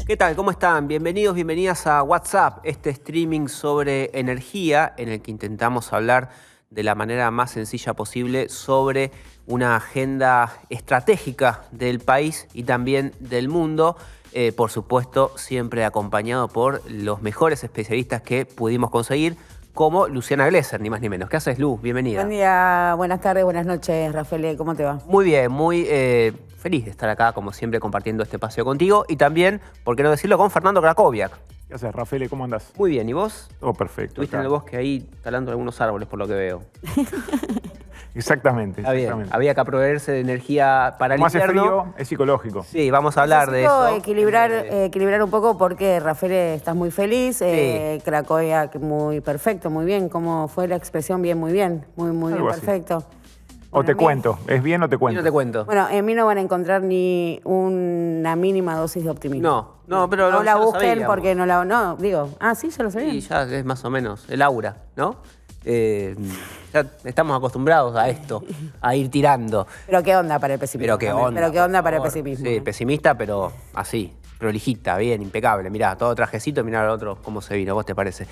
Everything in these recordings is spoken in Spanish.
¿Qué tal? ¿Cómo están? Bienvenidos, bienvenidas a WhatsApp, este streaming sobre energía en el que intentamos hablar de la manera más sencilla posible sobre una agenda estratégica del país y también del mundo. Por supuesto, siempre acompañado por los mejores especialistas que pudimos conseguir, como Luciana Glesser, ni más ni menos. ¿Qué haces, Lu? Bienvenida. Buen día, buenas tardes, buenas noches, Rafael. ¿Cómo te va? Muy bien, muy feliz de estar acá, como siempre, compartiendo este paseo contigo. Y también, por qué no decirlo, con Fernando Krakowiak. ¿Qué haces, Rafael? ¿Cómo andás? Muy bien, ¿y vos? Todo perfecto. Estuviste en el bosque ahí talando algunos árboles, por lo que veo. Exactamente. Está bien, había que proveerse de energía para el Como hace invierno. frío, es psicológico. Sí, vamos a hablar de eso. Equilibrar un poco porque, Rafael, estás muy feliz. Sí. Krakowiak, muy perfecto, muy bien. ¿Cómo fue la expresión? Bien, muy bien. Muy bien, Algo así. perfecto. O te cuento. ¿Es bien o te Y cuento? no te cuento. Bueno, en mí no van a encontrar ni una mínima dosis de optimismo. No, pero no la ya lo busquen sabíamos. porque no la... No, digo, sí, ya lo sabían. Sí, ya es más o menos el aura, ¿no? Ya estamos acostumbrados a esto, a ir tirando. Pero qué onda para el pesimismo. Pero qué onda. Pero qué onda por para el favor. pesimismo. Sí, pesimista, pero así, prolijita, bien, impecable. Mirá, todo trajecito, mirá al otro cómo se vino, ¿vos te parece?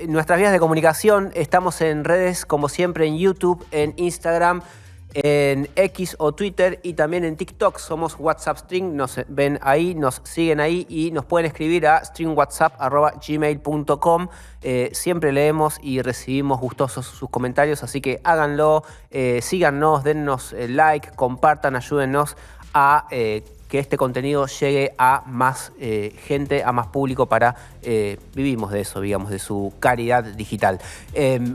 Nuestras vías de comunicación, estamos en redes como siempre, en YouTube, en Instagram, en X o Twitter y también en TikTok. Somos WhatsApp String, nos ven ahí, nos siguen ahí y nos pueden escribir a stringwhatsapp@gmail.com. Siempre leemos y recibimos gustosos sus comentarios, así que háganlo, síganos, dennos like, compartan, ayúdennos a que este contenido llegue a más gente, a más público vivimos de eso, digamos, de su caridad digital.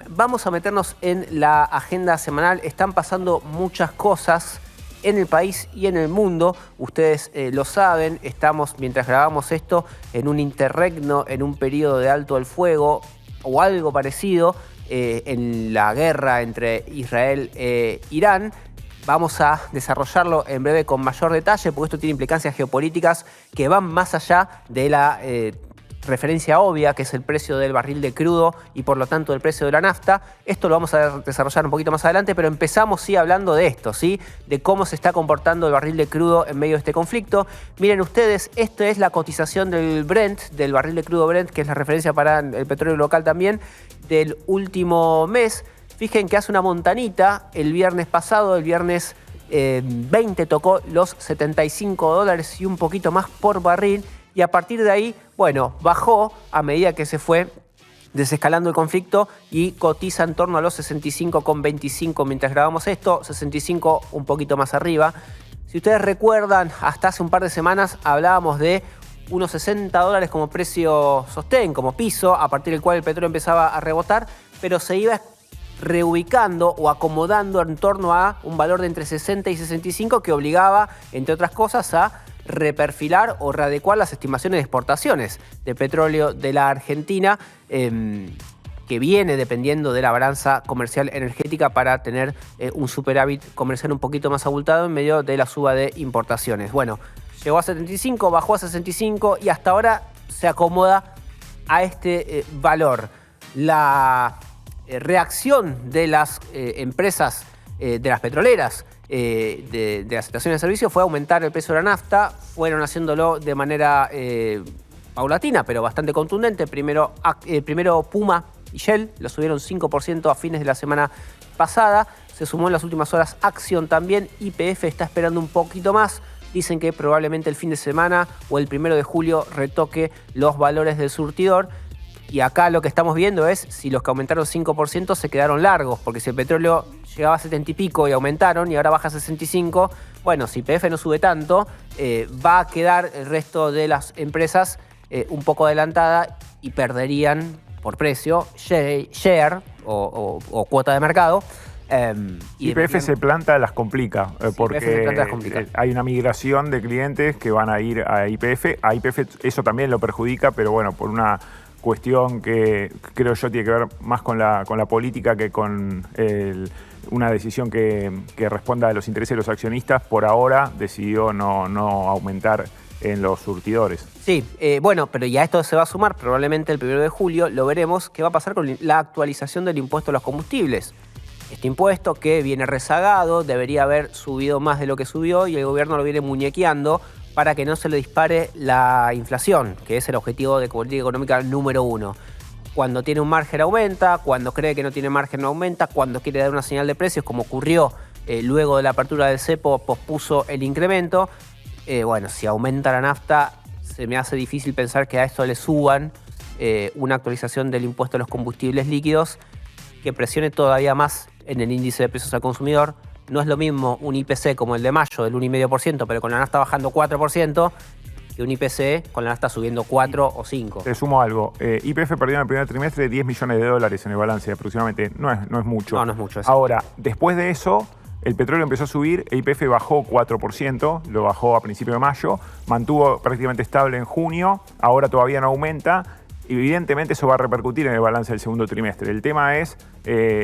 Vamos a meternos en la agenda semanal. Están pasando muchas cosas en el país y en el mundo. Ustedes lo saben, estamos, mientras grabamos esto, en un interregno, en un periodo de alto el fuego o algo parecido en la guerra entre Israel e Irán. Vamos a desarrollarlo en breve con mayor detalle, porque esto tiene implicancias geopolíticas que van más allá de la referencia obvia, que es el precio del barril de crudo y por lo tanto el precio de la nafta. Esto lo vamos a desarrollar un poquito más adelante, pero empezamos hablando de esto, de cómo se está comportando el barril de crudo en medio de este conflicto. Miren ustedes, esto es la cotización del Brent, del barril de crudo Brent, que es la referencia para el petróleo local también, del último mes. Fíjense que hace una montanita el viernes pasado, el viernes 20 tocó los $75 y un poquito más por barril. Y a partir de ahí, bueno, bajó a medida que se fue desescalando el conflicto y cotiza en torno a los 65,25 mientras grabamos esto, 65 un poquito más arriba. Si ustedes recuerdan, hasta hace un par de semanas hablábamos de unos $60 como precio sostén, como piso, a partir del cual el petróleo empezaba a rebotar, pero se iba reubicando o acomodando en torno a un valor de entre 60 y 65 que obligaba, entre otras cosas, a reperfilar o readecuar las estimaciones de exportaciones de petróleo de la Argentina, que viene dependiendo de la balanza comercial energética para tener un superávit comercial un poquito más abultado en medio de la suba de importaciones. Bueno, llegó a 75, bajó a 65 y hasta ahora se acomoda a este valor. La reacción de las empresas, de las petroleras, de las estaciones de servicio fue aumentar el precio de la nafta. Fueron haciéndolo de manera paulatina, pero bastante contundente. Primero Puma y Shell lo subieron 5% a fines de la semana pasada. Se sumó en las últimas horas Acción también. YPF está esperando un poquito más. Dicen que probablemente el fin de semana o el 1 de julio retoque los valores del surtidor. Y acá lo que estamos viendo es si los que aumentaron 5% se quedaron largos, porque si el petróleo llegaba a 70 y pico y aumentaron y ahora baja a 65, bueno, si YPF no sube tanto, va a quedar el resto de las empresas un poco adelantada y perderían por precio share o cuota de mercado. YPF se planta, las complica, porque complica. hay una migración de clientes que van a ir a YPF. A YPF eso también lo perjudica, pero bueno, por una cuestión que creo yo tiene que ver más con la política que con una decisión que responda a los intereses de los accionistas. Por ahora decidió no aumentar en los surtidores. Sí, bueno, pero ya esto se va a sumar probablemente el 1 de julio. Lo veremos qué va a pasar con la actualización del impuesto a los combustibles. Este impuesto que viene rezagado, debería haber subido más de lo que subió y el gobierno lo viene muñequeando para que no se le dispare la inflación, que es el objetivo de política económica número 1. Cuando tiene un margen aumenta, cuando cree que no tiene margen no aumenta, cuando quiere dar una señal de precios, como ocurrió luego de la apertura del cepo, pospuso el incremento. Bueno, si aumenta la nafta, se me hace difícil pensar que a esto le suban una actualización del impuesto a los combustibles líquidos que presione todavía más en el índice de precios al consumidor. No es lo mismo un IPC como el de mayo del 1,5%, pero con la nafta bajando 4%, que un IPC con la nafta subiendo 4 o 5. Te sumo algo. YPF perdió en el primer trimestre $10 millones en el balance aproximadamente. No es mucho. No es mucho. Ahora, después de eso, el petróleo empezó a subir, YPF bajó 4%, lo bajó a principios de mayo, mantuvo prácticamente estable en junio, ahora todavía no aumenta. Evidentemente eso va a repercutir en el balance del segundo trimestre. El tema es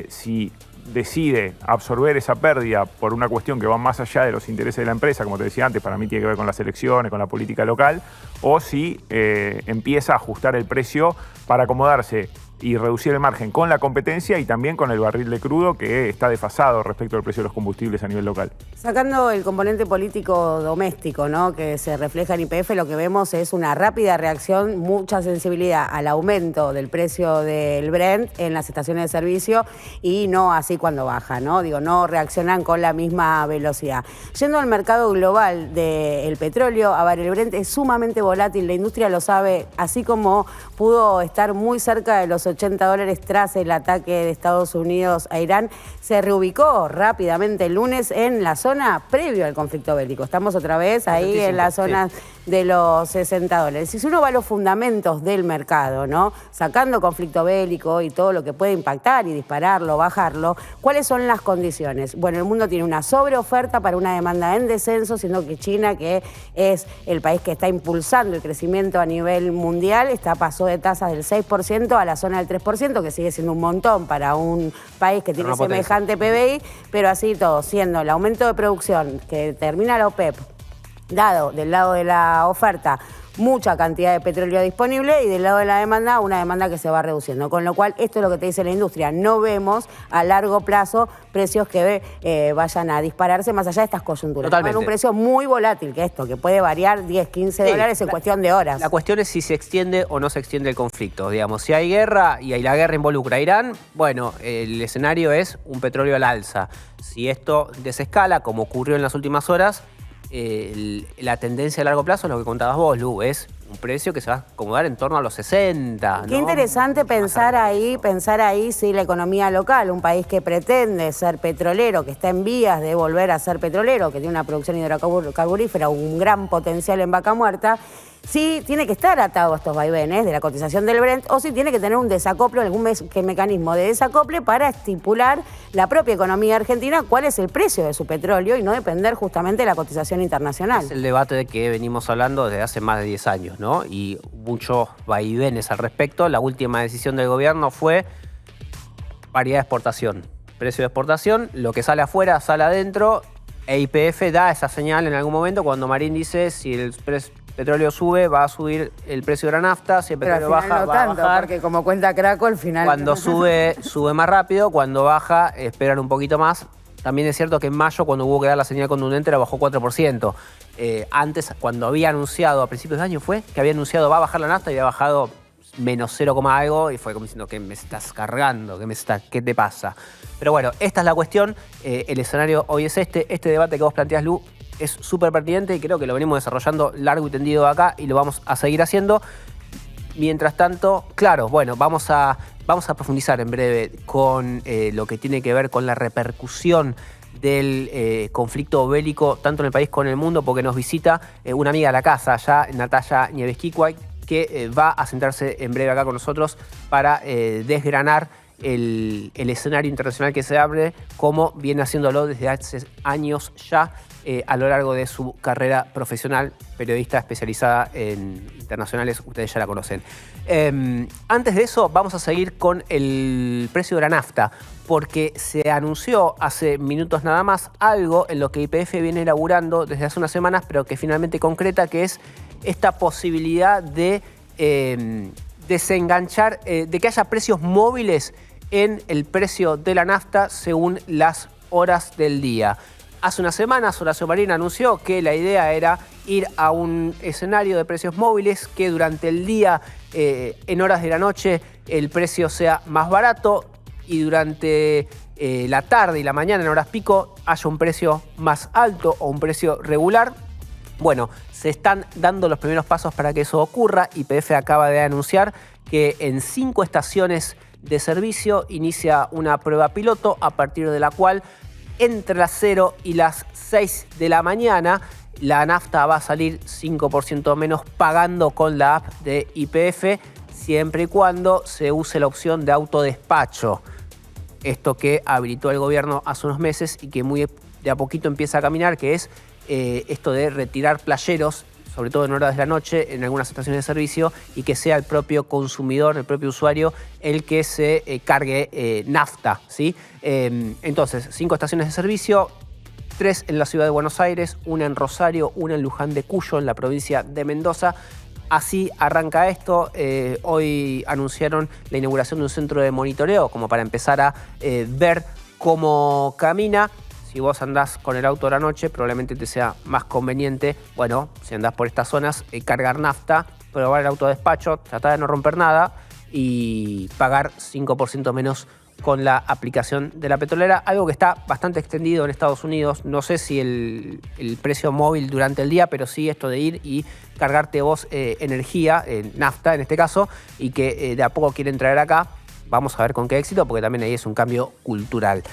si decide absorber esa pérdida por una cuestión que va más allá de los intereses de la empresa, como te decía antes, para mí tiene que ver con las elecciones, con la política local, o si empieza a ajustar el precio para acomodarse y reducir el margen con la competencia y también con el barril de crudo que está desfasado respecto al precio de los combustibles a nivel local. Sacando el componente político doméstico, ¿no?, que se refleja en YPF, lo que vemos es una rápida reacción, mucha sensibilidad al aumento del precio del Brent en las estaciones de servicio y no así cuando baja, ¿no? Digo, no reaccionan con la misma velocidad. Yendo al mercado global del petróleo, a ver, el Brent es sumamente volátil, la industria lo sabe, así como pudo estar muy cerca de los $80 tras el ataque de Estados Unidos a Irán, se reubicó rápidamente el lunes en la zona previo al conflicto bélico. Estamos otra vez ahí en la zona de los $60. Y si uno va a los fundamentos del mercado, ¿no?, sacando conflicto bélico y todo lo que puede impactar y dispararlo, bajarlo, ¿cuáles son las condiciones? Bueno, el mundo tiene una sobreoferta para una demanda en descenso, siendo que China, que es el país que está impulsando el crecimiento a nivel mundial, pasó de tasas del 6% a la zona del 3%, que sigue siendo un montón para un país que tiene semejante PBI, pero así todo, siendo el aumento de producción que determina la OPEP, dado del lado de la oferta mucha cantidad de petróleo disponible y del lado de la demanda una demanda que se va reduciendo. Con lo cual, esto es lo que te dice la industria. No vemos a largo plazo precios que vayan a dispararse más allá de estas coyunturas. Totalmente. Con un precio muy volátil que puede variar 10, 15 dólares en cuestión de horas. La cuestión es si se extiende o no se extiende el conflicto. Digamos, si hay guerra y la guerra involucra a Irán, bueno, el escenario es un petróleo al alza. Si esto desescala, como ocurrió en las últimas horas, la tendencia a largo plazo es lo que contabas vos, Lu, es un precio que se va a acomodar en torno a los 60. Qué interesante pensar ahí, sí, la economía local, un país que pretende ser petrolero, que está en vías de volver a ser petrolero, que tiene una producción hidrocarburífera, un gran potencial en Vaca Muerta, sí tiene que estar atado a estos vaivenes de la cotización del Brent o sí tiene que tener un desacople, algún mecanismo de desacople para estipular la propia economía argentina cuál es el precio de su petróleo y no depender justamente de la cotización internacional. Es el debate de que venimos hablando desde hace más de 10 años, ¿no? Y muchos vaivenes al respecto. La última decisión del gobierno fue paridad de exportación. Precio de exportación, lo que sale afuera sale adentro. E YPF da esa señal en algún momento cuando Marín dice si el petróleo sube, va a subir el precio de la nafta, si el petróleo baja, va a bajar. Porque como cuenta Craco, al final... Cuando sube más rápido, cuando baja, esperan un poquito más. También es cierto que en mayo, cuando hubo que dar la señal contundente, la bajó 4%. Antes, cuando había anunciado, a principios de año fue, que había anunciado va a bajar la nafta y había bajado menos 0, algo, y fue como diciendo, ¿qué me estás cargando? ¿Qué te pasa? Pero bueno, esta es la cuestión. El escenario hoy es este debate que vos planteás, Lu, es súper pertinente y creo que lo venimos desarrollando largo y tendido acá y lo vamos a seguir haciendo. Mientras tanto, claro, bueno, vamos a profundizar en breve con lo que tiene que ver con la repercusión del conflicto bélico, tanto en el país como en el mundo, porque nos visita una amiga de la casa, ya Natalia Nievesquicua, que va a sentarse en breve acá con nosotros para desgranar el escenario internacional que se abre, como viene haciéndolo desde hace años ya, a lo largo de su carrera profesional, periodista especializada en internacionales, ustedes ya la conocen. Antes de eso, vamos a seguir con el precio de la nafta, porque se anunció hace minutos nada más algo en lo que YPF viene elaborando desde hace unas semanas, pero que finalmente concreta, que es esta posibilidad de desenganchar, de que haya precios móviles en el precio de la nafta según las horas del día. Hace unas semanas Horacio Marín anunció que la idea era ir a un escenario de precios móviles que durante el día, en horas de la noche, el precio sea más barato y durante la tarde y la mañana, en horas pico, haya un precio más alto o un precio regular. Bueno, se están dando los primeros pasos para que eso ocurra. YPF acaba de anunciar que en 5 estaciones de servicio inicia una prueba piloto a partir de la cual entre las 0 y las 6 de la mañana la nafta va a salir 5% menos pagando con la app de YPF, siempre y cuando se use la opción de autodespacho. Esto que habilitó el gobierno hace unos meses y que muy de a poquito empieza a caminar, que es esto de retirar playeros, sobre todo en horas de la noche, en algunas estaciones de servicio, y que sea el propio consumidor, el propio usuario, el que se cargue nafta, ¿sí? Entonces, 5 estaciones de servicio, 3 en la ciudad de Buenos Aires, 1 en Rosario, 1 en Luján de Cuyo, en la provincia de Mendoza. Así arranca esto. Hoy anunciaron la inauguración de un centro de monitoreo como para empezar a ver cómo camina. Si vos andás con el auto a la noche, probablemente te sea más conveniente, bueno, si andás por estas zonas, cargar nafta, probar el autodespacho, tratar de no romper nada y pagar 5% menos con la aplicación de la petrolera, algo que está bastante extendido en Estados Unidos. No sé si el precio móvil durante el día, pero sí esto de ir y cargarte vos energía, nafta en este caso, y que de a poco quieren traer acá. Vamos a ver con qué éxito, porque también ahí es un cambio cultural.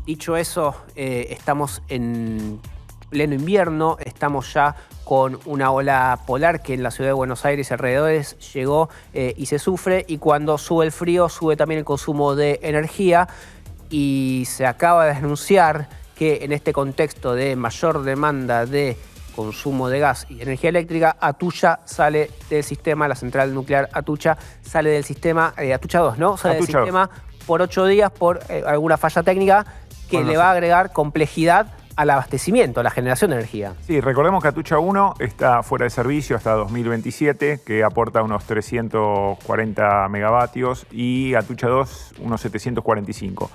Dicho eso, estamos en pleno invierno, estamos ya con una ola polar que en la ciudad de Buenos Aires y alrededores llegó y se sufre, y cuando sube el frío sube también el consumo de energía, y se acaba de anunciar que en este contexto de mayor demanda de consumo de gas y energía eléctrica, Atucha sale del sistema, la central nuclear Atucha sale del sistema, Atucha 2, ¿no? Sale Atucha del sistema por 8 días por alguna falla técnica que le va a agregar complejidad al abastecimiento, a la generación de energía. Sí, recordemos que Atucha 1 está fuera de servicio hasta 2027, que aporta unos 340 megavatios, y Atucha 2 unos 745.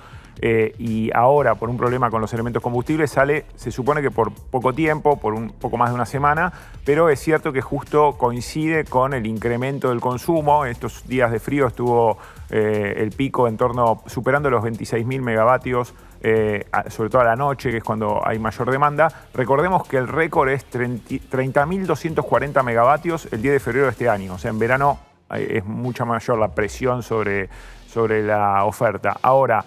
Y ahora, por un problema con los elementos combustibles, sale, se supone que por poco tiempo, por un poco más de una semana, pero es cierto que justo coincide con el incremento del consumo. Estos días de frío estuvo el pico en torno, superando los 26.000 megavatios, sobre todo a la noche, que es cuando hay mayor demanda. Recordemos que el récord es 30.240 megavatios el 10 de febrero de este año. O sea, en verano es mucha mayor la presión sobre la oferta. Ahora,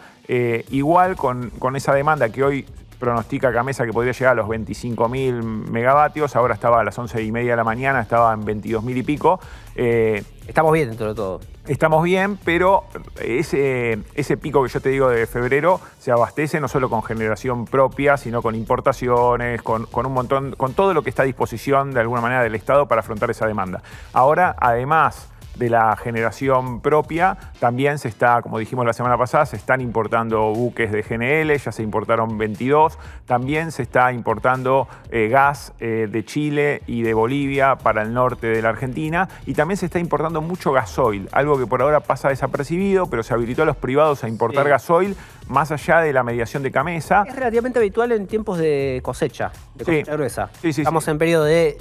igual con esa demanda que hoy pronostica Gamesa que podría llegar a los 25.000 megavatios, ahora estaba a las 11:30 de la mañana, estaba en 22.000 y pico. Estamos bien dentro de todo. Estamos bien, pero ese pico que yo te digo de febrero se abastece no solo con generación propia, sino con importaciones, con un montón, con todo lo que está a disposición de alguna manera del Estado para afrontar esa demanda. Ahora, además de la generación propia, también se está, como dijimos la semana pasada, se están importando buques de GNL, ya se importaron 22, también se está importando gas de Chile y de Bolivia para el norte de la Argentina, y también se está importando mucho gasoil, algo que por ahora pasa desapercibido, pero se habilitó a los privados a importar gasoil más allá de la mediación de Gamesa. Es relativamente habitual en tiempos de cosecha gruesa. Sí, Estamos en periodo de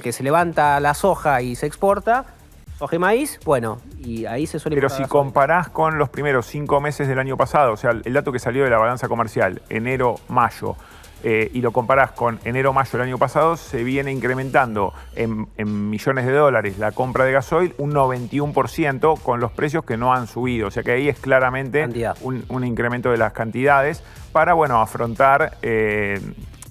que se levanta la soja y se exporta. Soja y maíz, bueno, y ahí se suele... Pero si comparás con los primeros 5 meses del año pasado, o sea, el dato que salió de la balanza comercial, enero-mayo, y lo comparás con enero-mayo del año pasado, se viene incrementando en millones de dólares la compra de gasoil un 91% con los precios que no han subido. O sea que ahí es claramente un incremento de las cantidades para, bueno, afrontar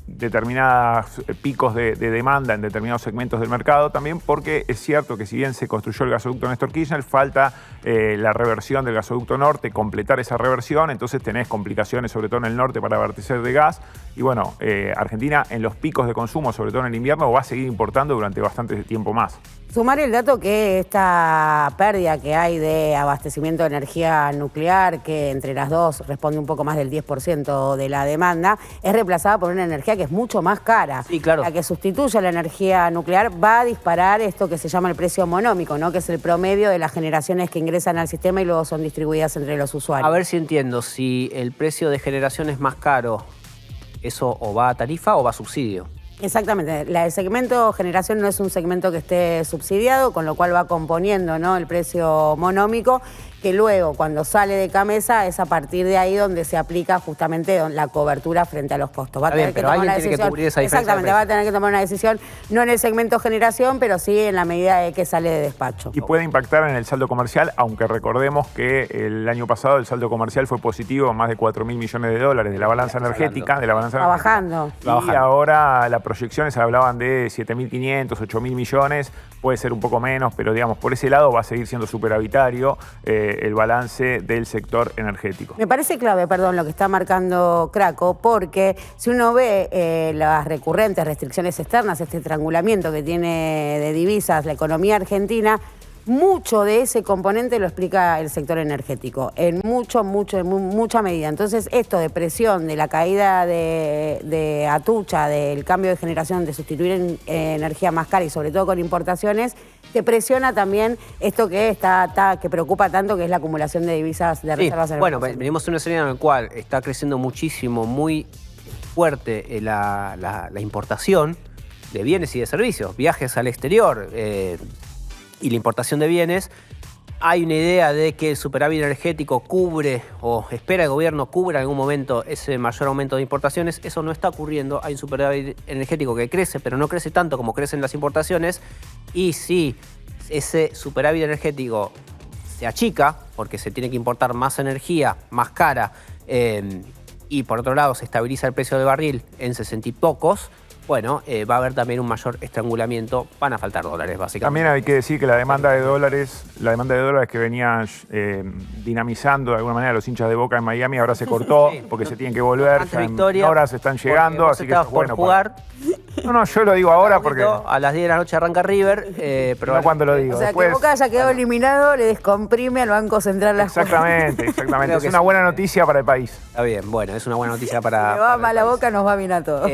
determinados picos de demanda en determinados segmentos del mercado también, porque es cierto que si bien se construyó el gasoducto Néstor Kirchner, falta la reversión del gasoducto norte, completar esa reversión, entonces tenés complicaciones sobre todo en el norte para abastecer de gas, y bueno, Argentina en los picos de consumo, sobre todo en el invierno, va a seguir importando durante bastante tiempo más. Sumar el dato que esta pérdida que hay de abastecimiento de energía nuclear, que entre las dos responde un poco más del 10% de la demanda, es reemplazada por una energía que es mucho más cara. Sí, claro. La que sustituye a la energía nuclear va a disparar esto que se llama el precio monómico, ¿no? Que es el promedio de las generaciones que ingresan al sistema y luego son distribuidas entre los usuarios. A ver si entiendo, si el precio de generación es más caro, ¿eso o va a tarifa o va a subsidio? Exactamente. El segmento generación no es un segmento que esté subsidiado, con lo cual va componiendo, ¿no?, el precio monómico, que luego, cuando sale de Camesa, es a partir de ahí donde se aplica justamente la cobertura frente a los costos. Va a tener que tomar una decisión. Que cubrir esa diferencia. Exactamente, va a tener que tomar una decisión, no en el segmento generación, pero sí en la medida de que sale de despacho. Y puede impactar en el saldo comercial, aunque recordemos que el año pasado el saldo comercial fue positivo, más de 4.000 millones de dólares de la balanza energética. Va bajando. Y ahora las proyecciones hablaban de 7.500, 8.000 millones, puede ser un poco menos, pero digamos, por ese lado va a seguir siendo superavitario el balance del sector energético. Me parece clave, lo que está marcando Craco, porque si uno ve las recurrentes restricciones externas, este estrangulamiento que tiene de divisas la economía argentina, mucho de ese componente lo explica el sector energético, en mucha medida. Entonces, esto de presión, de la caída de Atucha, del cambio de generación, de sustituir energía más cara y sobre todo con importaciones, te presiona también esto que que preocupa tanto, que es la acumulación de divisas de reservas energéticas. Bueno, venimos en una escena en la cual está creciendo muchísimo, muy fuerte la importación de bienes y de servicios, viajes al exterior, y la importación de bienes. Hay una idea de que el superávit energético cubre, o espera el gobierno cubra en algún momento ese mayor aumento de importaciones. Eso no está ocurriendo. Hay un superávit energético que crece, pero no crece tanto como crecen las importaciones. Y si ese superávit energético se achica, porque se tiene que importar más energía, más cara, y por otro lado se estabiliza el precio del barril en 60 y pocos, bueno, va a haber también un mayor estrangulamiento, van a faltar dólares, básicamente. También hay que decir que la demanda de dólares que venía dinamizando de alguna manera los hinchas de Boca en Miami, ahora se cortó, porque se tienen que volver, horas están llegando, así que esto es bueno. Jugar. No, yo lo digo ahora porque... A las 10 de la noche arranca River, pero... No cuando lo digo. O sea, después, que Boca haya quedado eliminado, le descomprime al Banco Central las Exactamente. Es una buena noticia para el país. Está bien, bueno, es una buena noticia para... Le va mal a Boca, nos va bien a todos.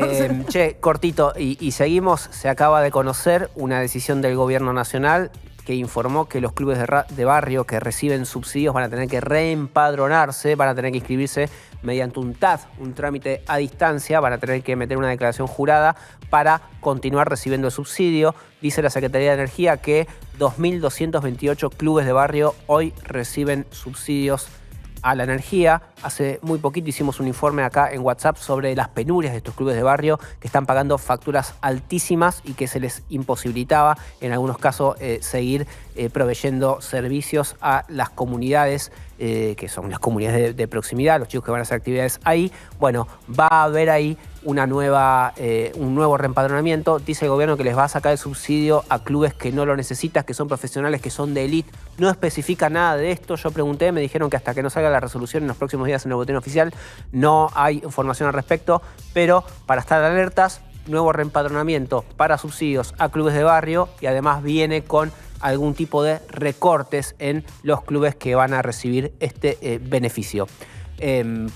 Cortito, y seguimos, se acaba de conocer una decisión del Gobierno Nacional que informó que los clubes de barrio que reciben subsidios van a tener que reempadronarse, van a tener que inscribirse mediante un TAD, un trámite a distancia, van a tener que meter una declaración jurada para continuar recibiendo el subsidio. Dice la Secretaría de Energía que 2.228 clubes de barrio hoy reciben subsidios a la energía. Hace muy poquito hicimos un informe acá en WhatsApp sobre las penurias de estos clubes de barrio que están pagando facturas altísimas y que se les imposibilitaba en algunos casos seguir proveyendo servicios a las comunidades, que son las comunidades de proximidad, los chicos que van a hacer actividades ahí. Bueno, va a haber ahí un nuevo reempadronamiento. Dice el gobierno que les va a sacar el subsidio a clubes que no lo necesitan, que son profesionales, que son de élite. No especifica nada de esto. Yo pregunté, me dijeron que hasta que no salga la resolución en los próximos días en el boletín oficial no hay información al respecto, pero para estar alertas, nuevo reempadronamiento para subsidios a clubes de barrio, y además viene con algún tipo de recortes en los clubes que van a recibir este beneficio.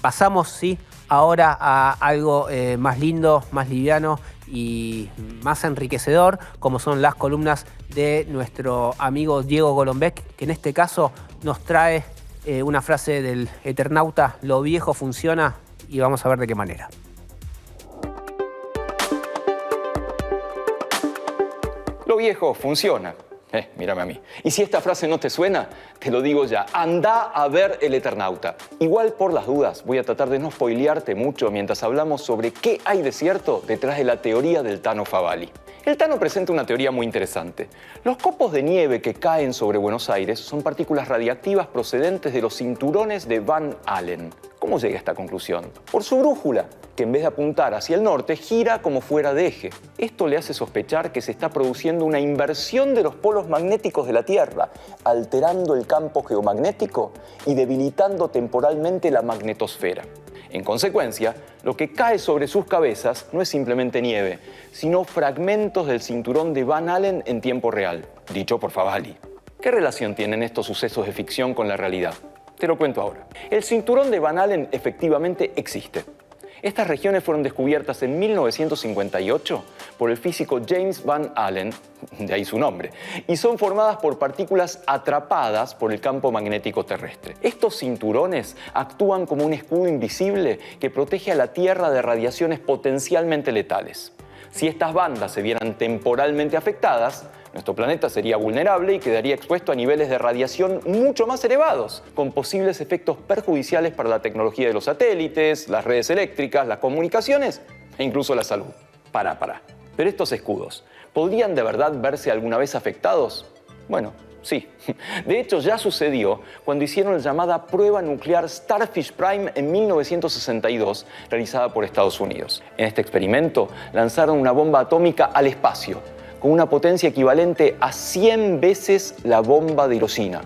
Pasamos, sí, ahora a algo más lindo, más liviano y más enriquecedor, como son las columnas de nuestro amigo Diego Golombek, que en este caso nos trae una frase del Eternauta: lo viejo funciona, y vamos a ver de qué manera. Lo viejo funciona. Mírame a mí. Y si esta frase no te suena, te lo digo ya. Anda a ver El Eternauta. Igual, por las dudas, voy a tratar de no spoilearte mucho mientras hablamos sobre qué hay de cierto detrás de la teoría del Tano Favalli. El Tano presenta una teoría muy interesante. Los copos de nieve que caen sobre Buenos Aires son partículas radiactivas procedentes de los cinturones de Van Allen. ¿Cómo llega a esta conclusión? Por su brújula, que en vez de apuntar hacia el norte, gira como fuera de eje. Esto le hace sospechar que se está produciendo una inversión de los polos magnéticos de la Tierra, alterando el campo geomagnético y debilitando temporalmente la magnetosfera. En consecuencia, lo que cae sobre sus cabezas no es simplemente nieve, sino fragmentos del cinturón de Van Allen en tiempo real, dicho por Favalli. ¿Qué relación tienen estos sucesos de ficción con la realidad? Te lo cuento ahora. El cinturón de Van Allen efectivamente existe. Estas regiones fueron descubiertas en 1958 por el físico James Van Allen, de ahí su nombre, y son formadas por partículas atrapadas por el campo magnético terrestre. Estos cinturones actúan como un escudo invisible que protege a la Tierra de radiaciones potencialmente letales. Si estas bandas se vieran temporalmente afectadas, nuestro planeta sería vulnerable y quedaría expuesto a niveles de radiación mucho más elevados, con posibles efectos perjudiciales para la tecnología de los satélites, las redes eléctricas, las comunicaciones e incluso la salud. Para. Pero estos escudos, ¿podrían de verdad verse alguna vez afectados? Bueno, sí. De hecho, ya sucedió cuando hicieron la llamada prueba nuclear Starfish Prime en 1962, realizada por Estados Unidos. En este experimento lanzaron una bomba atómica al espacio, con una potencia equivalente a 100 veces la bomba de Hiroshima.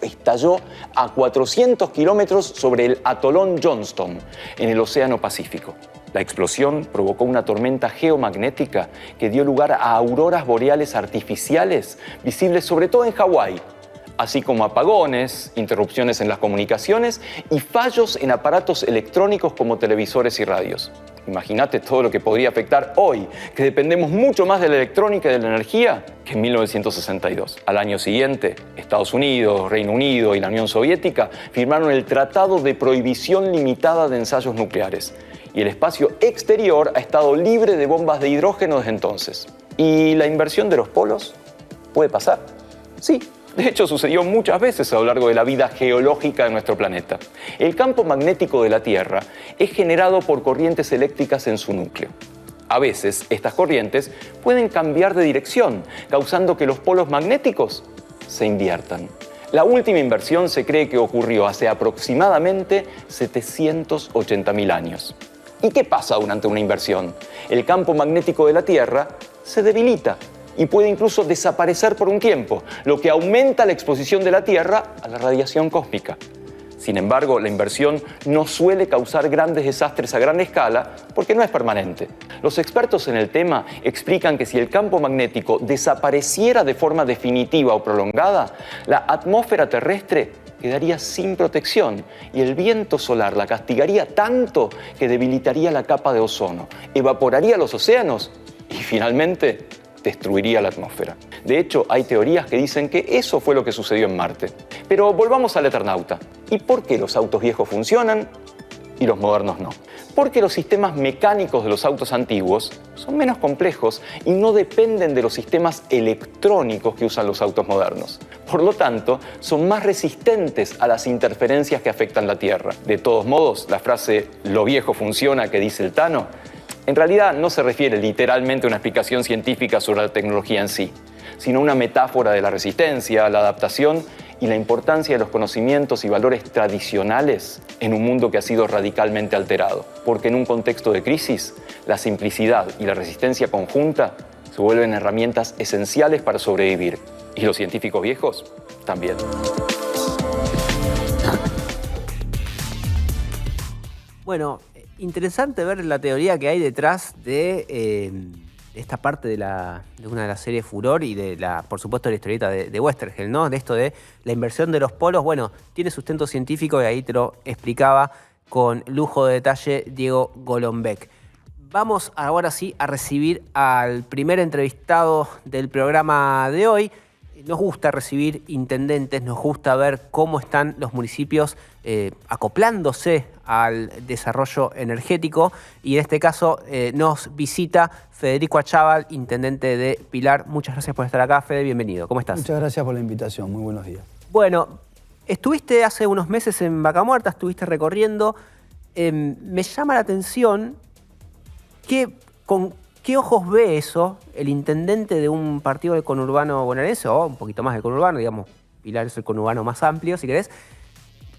Estalló a 400 kilómetros sobre el atolón Johnston, en el Océano Pacífico. La explosión provocó una tormenta geomagnética que dio lugar a auroras boreales artificiales visibles sobre todo en Hawái, así como apagones, interrupciones en las comunicaciones y fallos en aparatos electrónicos como televisores y radios. Imagínate todo lo que podría afectar hoy, que dependemos mucho más de la electrónica y de la energía que en 1962. Al año siguiente, Estados Unidos, Reino Unido y la Unión Soviética firmaron el Tratado de Prohibición Limitada de Ensayos Nucleares. Y el espacio exterior ha estado libre de bombas de hidrógeno desde entonces. ¿Y la inversión de los polos? ¿Puede pasar? Sí. De hecho, sucedió muchas veces a lo largo de la vida geológica de nuestro planeta. El campo magnético de la Tierra es generado por corrientes eléctricas en su núcleo. A veces, estas corrientes pueden cambiar de dirección, causando que los polos magnéticos se inviertan. La última inversión se cree que ocurrió hace aproximadamente 780.000 años. ¿Y qué pasa durante una inversión? El campo magnético de la Tierra se debilita y puede incluso desaparecer por un tiempo, lo que aumenta la exposición de la Tierra a la radiación cósmica. Sin embargo, la inversión no suele causar grandes desastres a gran escala porque no es permanente. Los expertos en el tema explican que si el campo magnético desapareciera de forma definitiva o prolongada, la atmósfera terrestre quedaría sin protección y el viento solar la castigaría tanto que debilitaría la capa de ozono, evaporaría los océanos y finalmente destruiría la atmósfera. De hecho, hay teorías que dicen que eso fue lo que sucedió en Marte. Pero volvamos al Eternauta. ¿Y por qué los autos viejos funcionan y los modernos no? Porque los sistemas mecánicos de los autos antiguos son menos complejos y no dependen de los sistemas electrónicos que usan los autos modernos. Por lo tanto, son más resistentes a las interferencias que afectan la Tierra. De todos modos, la frase "lo viejo funciona" que dice el Tano, en realidad no se refiere literalmente a una explicación científica sobre la tecnología en sí, sino una metáfora de la resistencia, la adaptación y la importancia de los conocimientos y valores tradicionales en un mundo que ha sido radicalmente alterado. Porque en un contexto de crisis, la simplicidad y la resistencia conjunta se vuelven herramientas esenciales para sobrevivir. Y los científicos viejos también. Bueno, interesante ver la teoría que hay detrás de esta parte de una de las series Furor y por supuesto, de la historieta de Westergel, ¿no? De esto de la inversión de los polos. Bueno, tiene sustento científico y ahí te lo explicaba con lujo de detalle Diego Golombek. Vamos ahora sí a recibir al primer entrevistado del programa de hoy. Nos gusta recibir intendentes, nos gusta ver cómo están los municipios acoplándose al desarrollo energético y en este caso nos visita Federico Achával, intendente de Pilar. Muchas gracias por estar acá, Fede, bienvenido. ¿Cómo estás? Muchas gracias por la invitación, muy buenos días. Bueno, estuviste hace unos meses en Vaca Muerta, estuviste recorriendo. Me llama la atención con qué ojos ve eso el intendente de un partido del conurbano bonaerense, o un poquito más del conurbano, digamos, Pilar es el conurbano más amplio, si querés,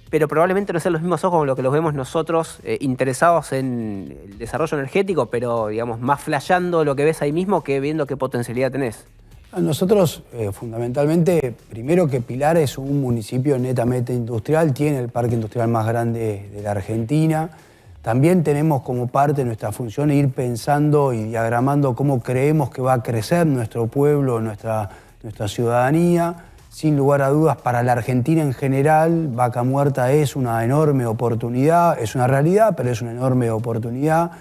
pero probablemente no sean los mismos ojos con los que los vemos nosotros, interesados en el desarrollo energético, pero digamos, más flasheando lo que ves ahí mismo que viendo qué potencialidad tenés. A nosotros, fundamentalmente, primero que Pilar es un municipio netamente industrial, tiene el parque industrial más grande de la Argentina. También tenemos como parte de nuestra función ir pensando y diagramando cómo creemos que va a crecer nuestro pueblo, nuestra ciudadanía. Sin lugar a dudas, para la Argentina en general, Vaca Muerta es una enorme oportunidad, es una realidad, pero es una enorme oportunidad.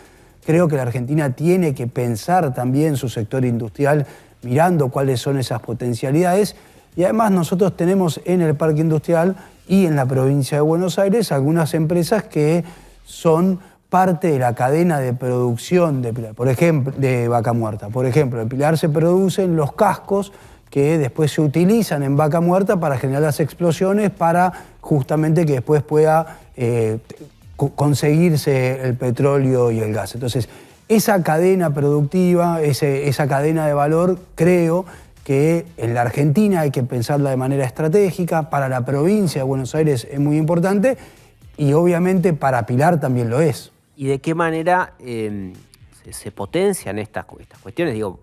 Creo que la Argentina tiene que pensar también su sector industrial mirando cuáles son esas potencialidades. Y además nosotros tenemos en el parque industrial y en la provincia de Buenos Aires algunas empresas que son parte de la cadena de producción de Pilar, por ejemplo, de Vaca Muerta. Por ejemplo, en Pilar se producen los cascos que después se utilizan en Vaca Muerta para generar las explosiones, para justamente que después pueda conseguirse el petróleo y el gas. Entonces, esa cadena productiva, esa cadena de valor, creo que en la Argentina hay que pensarla de manera estratégica, para la provincia de Buenos Aires es muy importante y obviamente para Pilar también lo es. ¿Y de qué manera se potencian estas cuestiones? Digo,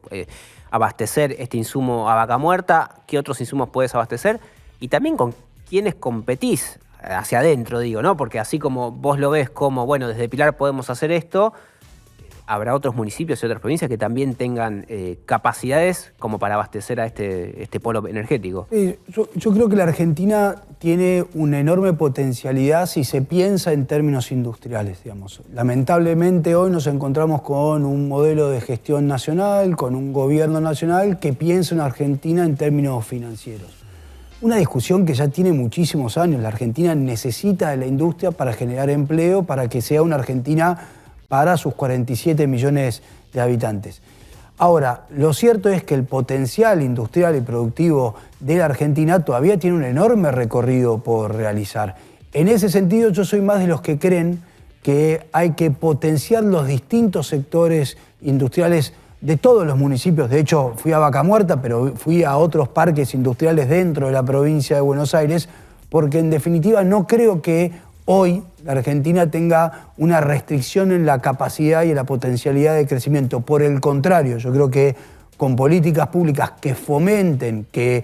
abastecer este insumo a Vaca Muerta, ¿qué otros insumos puedes abastecer? Y también con quiénes competís hacia adentro, digo, ¿no? Porque así como vos lo ves como, bueno, desde Pilar podemos hacer esto, habrá otros municipios y otras provincias que también tengan capacidades como para abastecer a este polo energético. Sí, yo creo que la Argentina tiene una enorme potencialidad si se piensa en términos industriales, digamos. Lamentablemente hoy nos encontramos con un modelo de gestión nacional, con un gobierno nacional que piensa en Argentina en términos financieros. Una discusión que ya tiene muchísimos años. La Argentina necesita de la industria para generar empleo, para que sea una Argentina para sus 47 millones de habitantes. Ahora, lo cierto es que el potencial industrial y productivo de la Argentina todavía tiene un enorme recorrido por realizar. En ese sentido, yo soy más de los que creen que hay que potenciar los distintos sectores industriales de todos los municipios. De hecho, fui a Vaca Muerta, pero fui a otros parques industriales dentro de la provincia de Buenos Aires, porque en definitiva no creo que hoy la Argentina tenga una restricción en la capacidad y en la potencialidad de crecimiento. Por el contrario, yo creo que con políticas públicas que fomenten, que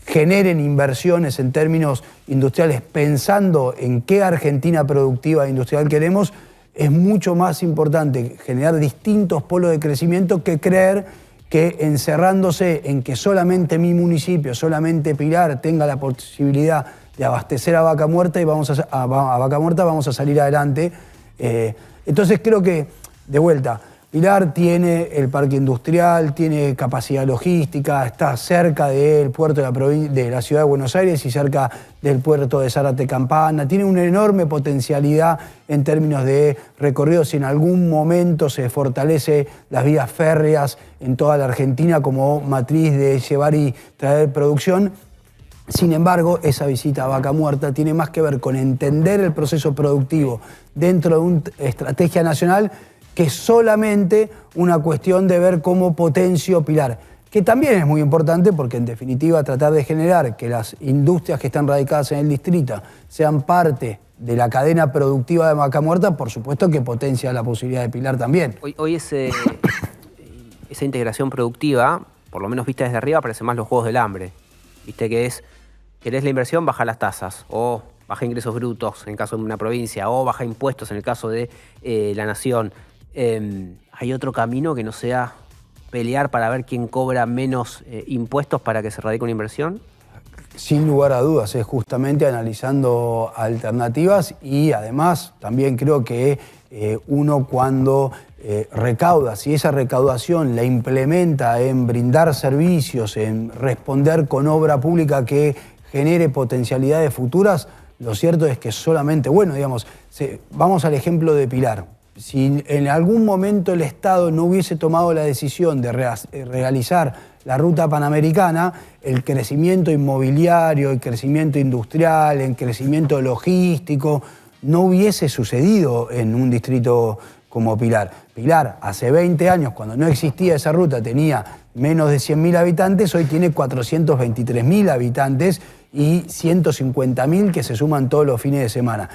generen inversiones en términos industriales, pensando en qué Argentina productiva e industrial queremos, es mucho más importante generar distintos polos de crecimiento que creer que encerrándose en que solamente mi municipio, solamente Pilar, tenga la posibilidad de abastecer a Vaca Muerta y a Vaca Muerta vamos a salir adelante. Entonces creo que, de vuelta, Pilar tiene el parque industrial, tiene capacidad logística, está cerca del puerto de la ciudad de Buenos Aires y cerca del puerto de Zárate Campana, tiene una enorme potencialidad en términos de recorridos. Si en algún momento se fortalece las vías férreas en toda la Argentina como matriz de llevar y traer producción. Sin embargo, esa visita a Vaca Muerta tiene más que ver con entender el proceso productivo dentro de una estrategia nacional que solamente una cuestión de ver cómo potencio Pilar, que también es muy importante porque en definitiva tratar de generar que las industrias que están radicadas en el distrito sean parte de la cadena productiva de Vaca Muerta, por supuesto que potencia la posibilidad de Pilar también. Hoy esa integración productiva, por lo menos vista desde arriba, parece más los juegos del hambre. Viste que es, querés la inversión, baja las tasas, o baja ingresos brutos en el caso de una provincia, o baja impuestos en el caso de la nación. ¿Hay otro camino que no sea pelear para ver quién cobra menos impuestos para que se radique una inversión? Sin lugar a dudas, es justamente analizando alternativas y además también creo que uno cuando recauda, si esa recaudación la implementa en brindar servicios, en responder con obra pública que genere potencialidades futuras, lo cierto es que solamente, bueno, digamos, vamos al ejemplo de Pilar. Si en algún momento el Estado no hubiese tomado la decisión de realizar la ruta panamericana, el crecimiento inmobiliario, el crecimiento industrial, el crecimiento logístico, no hubiese sucedido en un distrito como Pilar. Pilar, hace 20 años, cuando no existía esa ruta, tenía menos de 100.000 habitantes, hoy tiene 423.000 habitantes y 150.000 que se suman todos los fines de semana.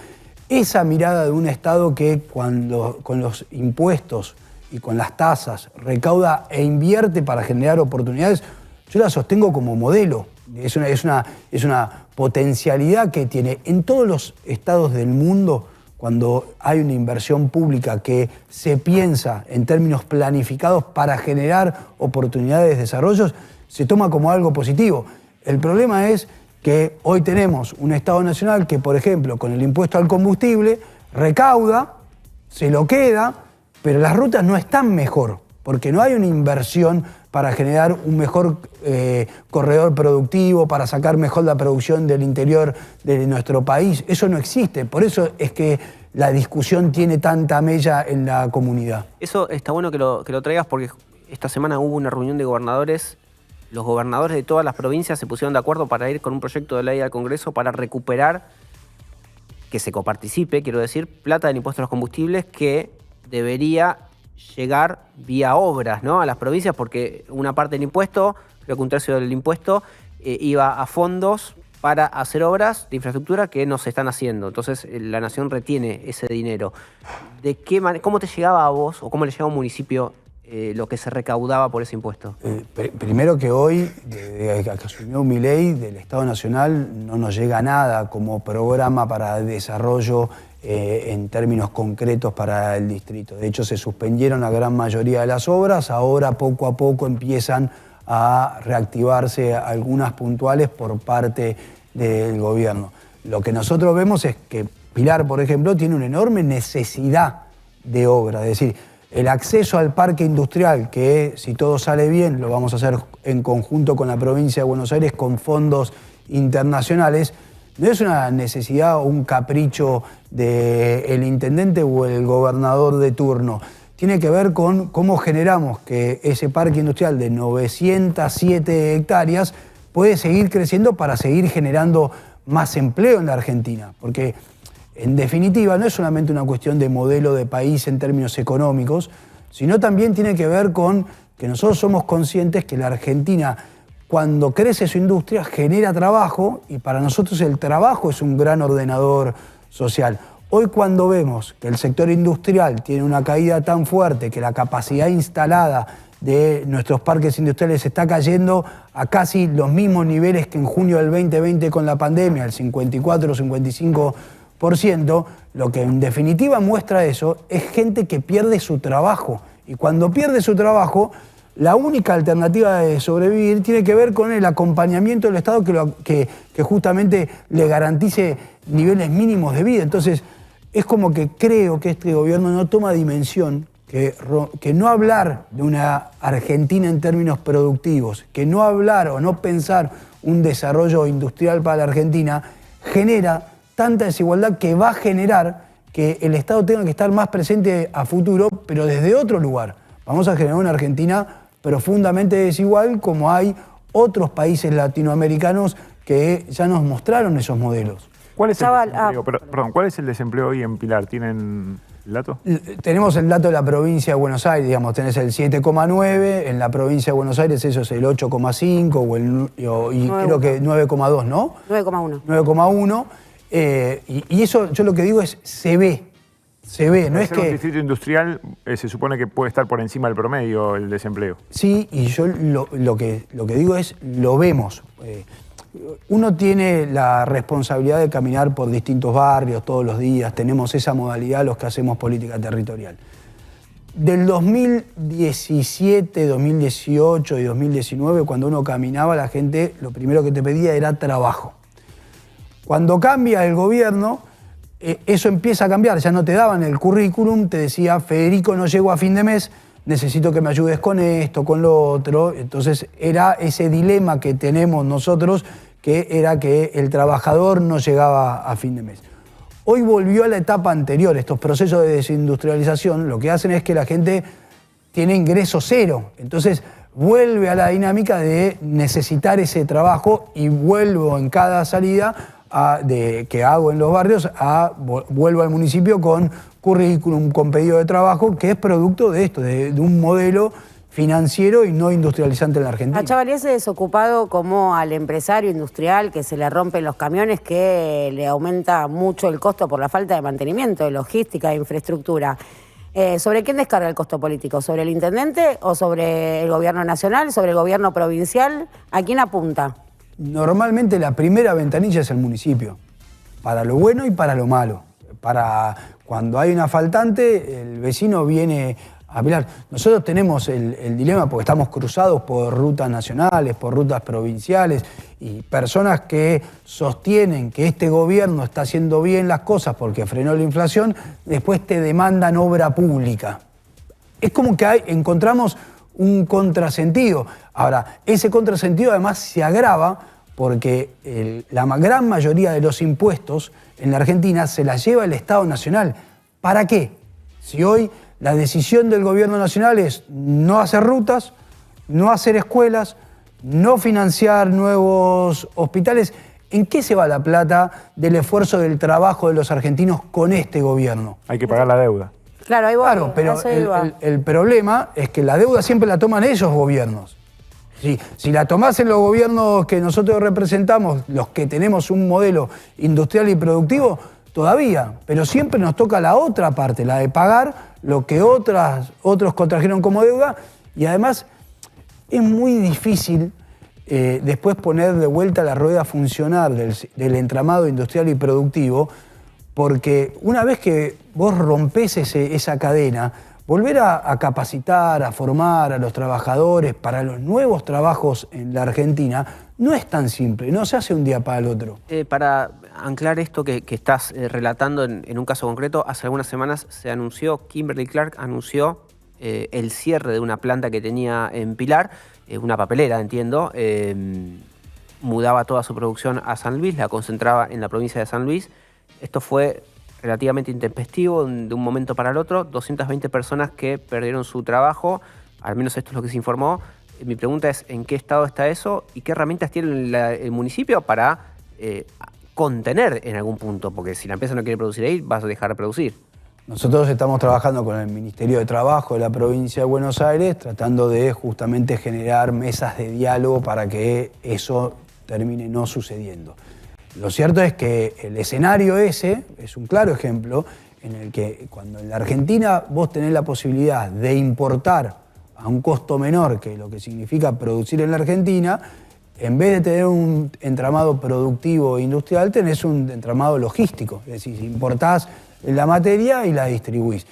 Esa mirada de un Estado que cuando con los impuestos y con las tasas recauda e invierte para generar oportunidades, yo la sostengo como modelo. Es una potencialidad que tiene en todos los estados del mundo. Cuando hay una inversión pública que se piensa en términos planificados para generar oportunidades de desarrollo, se toma como algo positivo. El problema es que hoy tenemos un Estado nacional que, por ejemplo, con el impuesto al combustible, recauda, se lo queda, pero las rutas no están mejor, porque no hay una inversión para generar un mejor corredor productivo, para sacar mejor la producción del interior de nuestro país. Eso no existe. Por eso es que la discusión tiene tanta mella en la comunidad. Eso está bueno que lo traigas porque esta semana hubo una reunión de gobernadores. Los gobernadores de todas las provincias se pusieron de acuerdo para ir con un proyecto de ley al Congreso para recuperar, que se coparticipe, quiero decir, plata del impuesto a los combustibles que debería llegar vía obras, ¿no?, a las provincias, porque una parte del impuesto, creo que un tercio del impuesto, iba a fondos para hacer obras de infraestructura que no se están haciendo. Entonces la nación retiene ese dinero. ¿Cómo te llegaba a vos o cómo le llegaba a un municipio lo que se recaudaba por ese impuesto? Primero que hoy, desde que asumió Milei, del Estado Nacional no nos llega nada como programa para desarrollo en términos concretos para el distrito. De hecho, se suspendieron la gran mayoría de las obras, ahora poco a poco empiezan a reactivarse algunas puntuales por parte del gobierno. Lo que nosotros vemos es que Pilar, por ejemplo, tiene una enorme necesidad de obra, es decir, el acceso al parque industrial, que si todo sale bien, lo vamos a hacer en conjunto con la provincia de Buenos Aires con fondos internacionales, no es una necesidad o un capricho del intendente o el gobernador de turno. Tiene que ver con cómo generamos que ese parque industrial de 907 hectáreas puede seguir creciendo para seguir generando más empleo en la Argentina. Porque, en definitiva, no es solamente una cuestión de modelo de país en términos económicos, sino también tiene que ver con que nosotros somos conscientes que la Argentina, cuando crece su industria, genera trabajo, y para nosotros el trabajo es un gran ordenador social. Hoy, cuando vemos que el sector industrial tiene una caída tan fuerte, que la capacidad instalada de nuestros parques industriales está cayendo a casi los mismos niveles que en junio del 2020 con la pandemia, el 54-55%, lo que en definitiva muestra eso es gente que pierde su trabajo. Y cuando pierde su trabajo, la única alternativa de sobrevivir tiene que ver con el acompañamiento del Estado que justamente le garantice niveles mínimos de vida. Entonces, es como que creo que este gobierno no toma dimensión, que no hablar de una Argentina en términos productivos, que no hablar o no pensar un desarrollo industrial para la Argentina, genera tanta desigualdad que va a generar que el Estado tenga que estar más presente a futuro, pero desde otro lugar. Vamos a generar una Argentina profundamente desigual, como hay otros países latinoamericanos que ya nos mostraron esos modelos. ¿Cuál es el desempleo? ¿Cuál es el desempleo hoy en Pilar? ¿Tienen el dato? Tenemos el dato de la provincia de Buenos Aires, digamos, tenés el 7,9, en la provincia de Buenos Aires eso es el 8,5 y creo que 9,2, ¿no? 9,1. 9,1. Y eso, yo lo que digo es, se ve, no es que... un distrito industrial se supone que puede estar por encima del promedio el desempleo. Sí, y yo lo que digo es, lo vemos. Uno tiene la responsabilidad de caminar por distintos barrios todos los días, tenemos esa modalidad los que hacemos política territorial. Del 2017, 2018 y 2019, cuando uno caminaba, la gente lo primero que te pedía era trabajo. Cuando cambia el gobierno, eso empieza a cambiar, ya no te daban el currículum, te decía, Federico, no llego a fin de mes, necesito que me ayudes con esto, con lo otro. Entonces era ese dilema que tenemos nosotros, que era que el trabajador no llegaba a fin de mes. Hoy volvió a la etapa anterior, estos procesos de desindustrialización, lo que hacen es que la gente tiene ingreso cero. Entonces vuelve a la dinámica de necesitar ese trabajo y vuelvo en cada salida que hago en los barrios, vuelvo al municipio con currículum, con pedido de trabajo, que es producto de esto, de un modelo financiero y no industrializante en la Argentina. A Chavalés es ocupado como al empresario industrial que se le rompen los camiones, que le aumenta mucho el costo por la falta de mantenimiento, de logística, de infraestructura. ¿Sobre quién descarga el costo político? ¿Sobre el intendente o sobre el gobierno nacional, sobre el gobierno provincial? ¿A quién apunta? Normalmente la primera ventanilla es el municipio, para lo bueno y para lo malo. Para cuando hay una faltante, el vecino viene a Pilar. Nosotros tenemos el dilema porque estamos cruzados por rutas nacionales, por rutas provinciales, y personas que sostienen que este gobierno está haciendo bien las cosas porque frenó la inflación, después te demandan obra pública. Es como que encontramos un contrasentido. Ahora, ese contrasentido además se agrava porque la gran mayoría de los impuestos en la Argentina se la lleva el Estado Nacional. ¿Para qué? Si hoy la decisión del gobierno nacional es no hacer rutas, no hacer escuelas, no financiar nuevos hospitales, ¿en qué se va la plata del esfuerzo del trabajo de los argentinos con este gobierno? Hay que pagar la deuda. Claro, ahí voy. Claro, pero el problema es que la deuda siempre la toman esos gobiernos. Si la tomasen los gobiernos que nosotros representamos, los que tenemos un modelo industrial y productivo, todavía, pero siempre nos toca la otra parte, la de pagar lo que otros contrajeron como deuda, y además es muy difícil después poner de vuelta la rueda a funcionar del entramado industrial y productivo, porque una vez que vos rompés esa cadena, volver a capacitar, a formar a los trabajadores para los nuevos trabajos en la Argentina no es tan simple, no se hace un día para el otro. Para anclar esto que estás relatando en un caso concreto, hace algunas semanas se anunció, Kimberly-Clark anunció el cierre de una planta que tenía en Pilar, una papelera, entiendo, mudaba toda su producción a San Luis, la concentraba en la provincia de San Luis. Esto fue relativamente intempestivo de un momento para el otro, 220 personas que perdieron su trabajo, al menos esto es lo que se informó. Mi pregunta es, ¿en qué estado está eso y qué herramientas tiene el municipio para contener en algún punto? Porque si la empresa no quiere producir ahí, vas a dejar de producir. Nosotros estamos trabajando con el Ministerio de Trabajo de la provincia de Buenos Aires, tratando de justamente generar mesas de diálogo para que eso termine no sucediendo. Lo cierto es que el escenario ese es un claro ejemplo en el que cuando en la Argentina vos tenés la posibilidad de importar a un costo menor que lo que significa producir en la Argentina, en vez de tener un entramado productivo e industrial, tenés un entramado logístico. Es decir, importás la materia y la distribuís.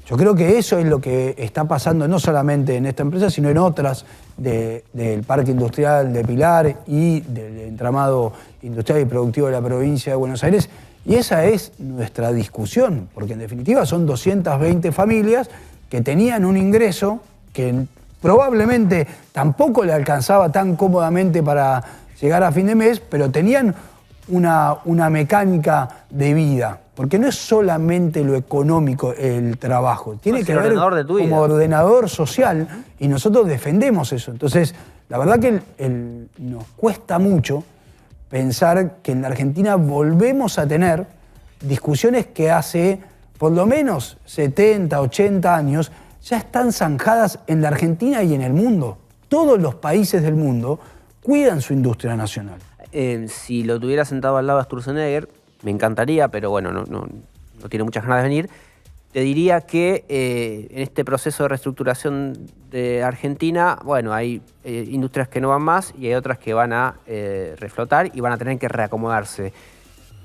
Yo creo que eso es lo que está pasando no solamente en esta empresa, sino en otras del Parque Industrial de Pilar y del entramado industrial y productivo de la provincia de Buenos Aires. Y esa es nuestra discusión, porque en definitiva son 220 familias que tenían un ingreso que probablemente tampoco le alcanzaba tan cómodamente para llegar a fin de mes, pero tenían una mecánica de vida. Porque no es solamente lo económico el trabajo, tiene que ver como ordenador social y nosotros defendemos eso. Entonces, la verdad que nos cuesta mucho pensar que en la Argentina volvemos a tener discusiones que hace por lo menos 70, 80 años ya están zanjadas en la Argentina y en el mundo. Todos los países del mundo cuidan su industria nacional. Si lo tuviera sentado al lado de Sturzenegger, me encantaría, pero bueno, no tiene muchas ganas de venir. Te diría que en este proceso de reestructuración de Argentina, bueno, hay industrias que no van más y hay otras que van a reflotar y van a tener que reacomodarse.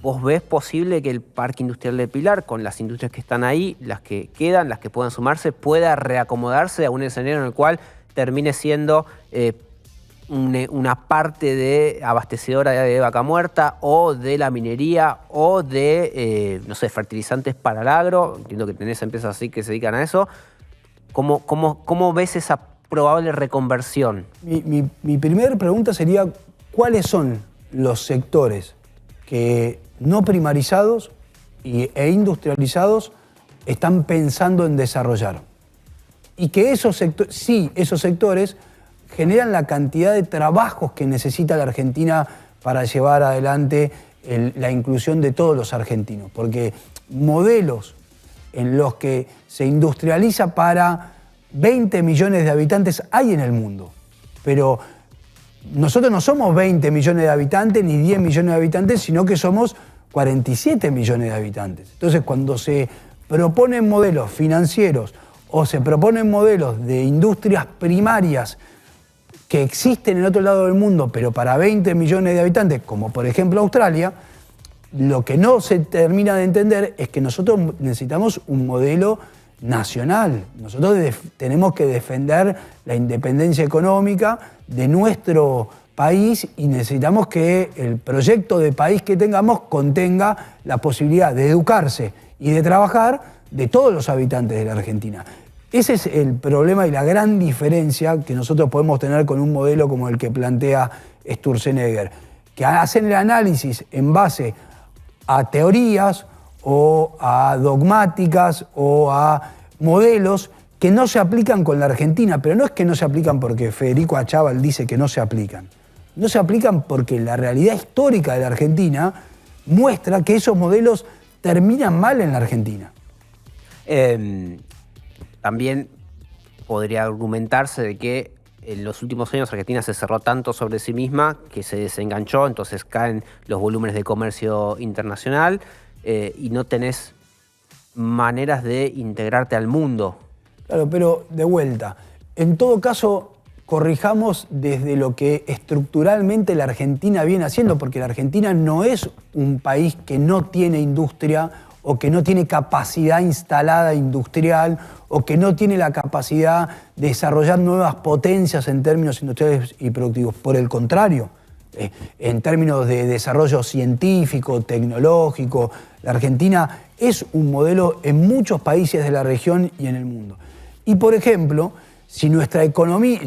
¿Vos ves posible que el Parque Industrial de Pilar, con las industrias que están ahí, las que quedan, las que puedan sumarse, pueda reacomodarse a un escenario en el cual termine siendo una parte de abastecedora de vaca muerta o de la minería o de, no sé, fertilizantes para el agro? Entiendo que tenés empresas así que se dedican a eso. ¿Cómo ves esa probable reconversión? Mi primera pregunta sería, ¿cuáles son los sectores que no primarizados e industrializados están pensando en desarrollar? Y que esos sectores generan la cantidad de trabajos que necesita la Argentina para llevar adelante la inclusión de todos los argentinos. Porque modelos en los que se industrializa para 20 millones de habitantes hay en el mundo. Pero nosotros no somos 20 millones de habitantes ni 10 millones de habitantes, sino que somos 47 millones de habitantes. Entonces, cuando se proponen modelos financieros o se proponen modelos de industrias primarias que existen en otro lado del mundo, pero para 20 millones de habitantes, como por ejemplo Australia, lo que no se termina de entender es que nosotros necesitamos un modelo nacional. Nosotros tenemos que defender la independencia económica de nuestro país y necesitamos que el proyecto de país que tengamos contenga la posibilidad de educarse y de trabajar de todos los habitantes de la Argentina. Ese es el problema y la gran diferencia que nosotros podemos tener con un modelo como el que plantea Sturzenegger, que hacen el análisis en base a teorías o a dogmáticas o a modelos que no se aplican con la Argentina, pero no es que no se aplican porque Federico Achával dice que no se aplican. No se aplican porque la realidad histórica de la Argentina muestra que esos modelos terminan mal en la Argentina. También podría argumentarse de que en los últimos años Argentina se cerró tanto sobre sí misma que se desenganchó, entonces caen los volúmenes de comercio internacional y no tenés maneras de integrarte al mundo. Claro, pero de vuelta, en todo caso, corrijamos desde lo que estructuralmente la Argentina viene haciendo, porque la Argentina no es un país que no tiene industria o que no tiene capacidad instalada industrial o que no tiene la capacidad de desarrollar nuevas potencias en términos industriales y productivos. Por el contrario, en términos de desarrollo científico, tecnológico, la Argentina es un modelo en muchos países de la región y en el mundo. Y, por ejemplo, si nuestra economía,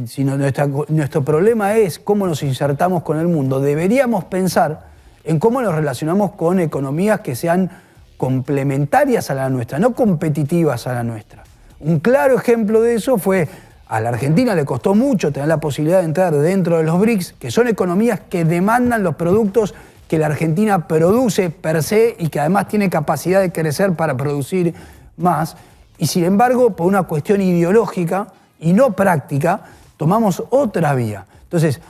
nuestro problema es cómo nos insertamos con el mundo, deberíamos pensar en cómo nos relacionamos con economías que sean complementarias a la nuestra, no competitivas a la nuestra. Un claro ejemplo de eso fue, a la Argentina le costó mucho tener la posibilidad de entrar dentro de los BRICS, que son economías que demandan los productos que la Argentina produce per se y que además tiene capacidad de crecer para producir más. Y sin embargo, por una cuestión ideológica y no práctica, tomamos otra vía. Entonces,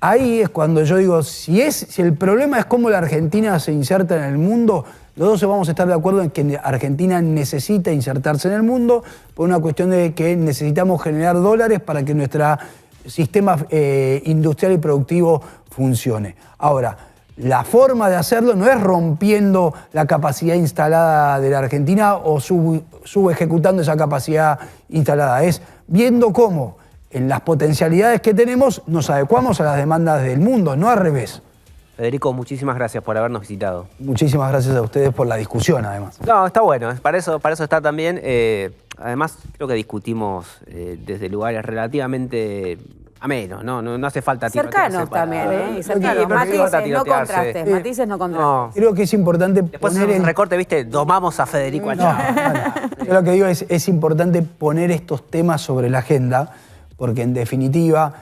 ahí es cuando yo digo, si el problema es cómo la Argentina se inserta en el mundo, los dos vamos a estar de acuerdo en que Argentina necesita insertarse en el mundo por una cuestión de que necesitamos generar dólares para que nuestro sistema industrial y productivo funcione. Ahora, la forma de hacerlo no es rompiendo la capacidad instalada de la Argentina o subejecutando esa capacidad instalada, es viendo cómo en las potencialidades que tenemos nos adecuamos a las demandas del mundo, no al revés. Federico, muchísimas gracias por habernos visitado. Muchísimas gracias a ustedes por la discusión, además. No, está bueno, para eso está también. Además, creo que discutimos desde lugares relativamente amenos, no hace falta cercanos también, y cercanos. Matices, no contrastes. Matices, no contrastes. No. Creo que es importante Después poner en recorte, ¿viste? Domamos a Federico Achával. Yo lo que digo es importante poner estos temas sobre la agenda, porque en definitiva,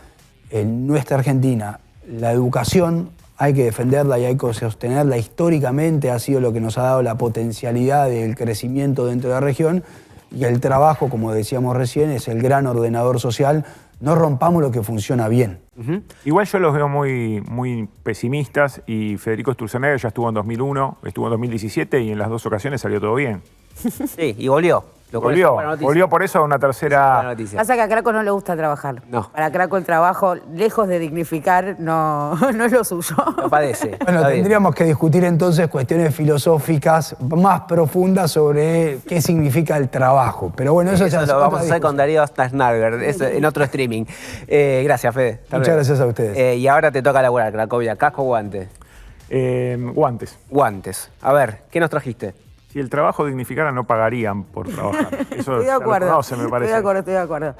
en nuestra Argentina, la educación hay que defenderla y hay que sostenerla. Históricamente ha sido lo que nos ha dado la potencialidad del crecimiento dentro de la región, y el trabajo, como decíamos recién, es el gran ordenador social. No rompamos lo que funciona bien. Igual yo los veo muy pesimistas, y Federico Sturzenegger ya estuvo en 2001, estuvo en 2017 y en las dos ocasiones salió todo bien. Sí, y volvió. Volvió por eso a una tercera... Pasa que a Craco no le gusta trabajar. No. Para Craco el trabajo, lejos de dignificar, no es lo suyo. Lo padece. Bueno, tendríamos que discutir entonces cuestiones filosóficas más profundas sobre qué significa el trabajo. Pero bueno, eso ya lo vamos a hacer con Darío Stasnarger en otro streaming. Gracias, Fede. Muchas gracias a ustedes. Y ahora te toca laburar, Cracovia. ¿Casco o guantes? Guantes. Guantes. A ver, ¿qué nos trajiste? Si el trabajo dignificara, no pagarían por trabajar. Eso Estoy de acuerdo. No, se me parece. Estoy de acuerdo.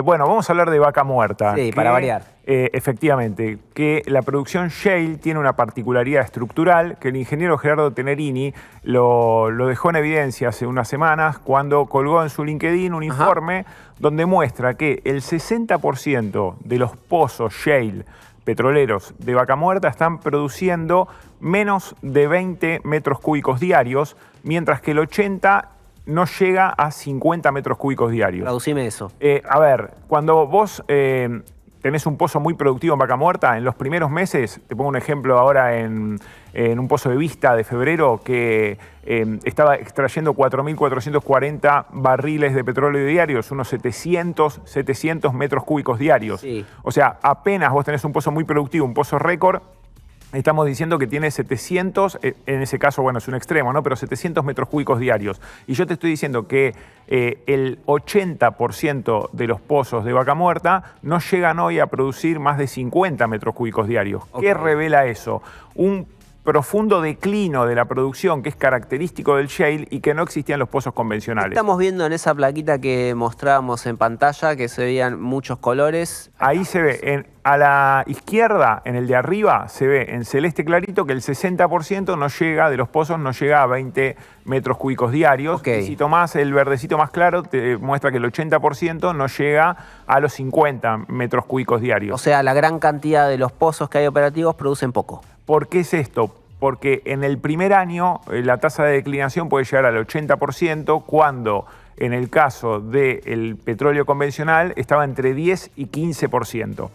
Bueno, vamos a hablar de vaca muerta. Sí, para variar. Efectivamente, que la producción shale tiene una particularidad estructural que el ingeniero Gerardo Tenerini lo dejó en evidencia hace unas semanas cuando colgó en su LinkedIn un informe donde muestra que el 60% de los pozos shale petroleros de vaca muerta están produciendo menos de 20 metros cúbicos diarios, mientras que el 80% no llega a 50 metros cúbicos diarios. Traducime eso. A ver, cuando vos tenés un pozo muy productivo en vaca muerta, en los primeros meses, te pongo un ejemplo ahora en un pozo de Vista de febrero que estaba extrayendo 4.440 barriles de petróleo diarios, unos 700 metros cúbicos diarios. Sí. O sea, apenas vos tenés un pozo muy productivo, un pozo récord, estamos diciendo que tiene 700, en ese caso, bueno, es un extremo, ¿no? Pero 700 metros cúbicos diarios. Y yo te estoy diciendo que el 80% de los pozos de vaca muerta no llegan hoy a producir más de 50 metros cúbicos diarios. Okay. ¿Qué revela eso? Un profundo declino de la producción que es característico del shale y que no existían los pozos convencionales. Estamos viendo en esa plaquita que mostrábamos en pantalla que se veían muchos colores. Ahí se ve, a la izquierda, en el de arriba, se ve en celeste clarito que el 60% no llega, de los pozos no llega a 20 metros cúbicos diarios. Okay. Y si tomás el verdecito más claro, te muestra que el 80% no llega a los 50 metros cúbicos diarios. O sea, la gran cantidad de los pozos que hay operativos producen poco. ¿Por qué es esto? Porque en el primer año la tasa de declinación puede llegar al 80% cuando en el caso del petróleo convencional estaba entre 10 y 15%.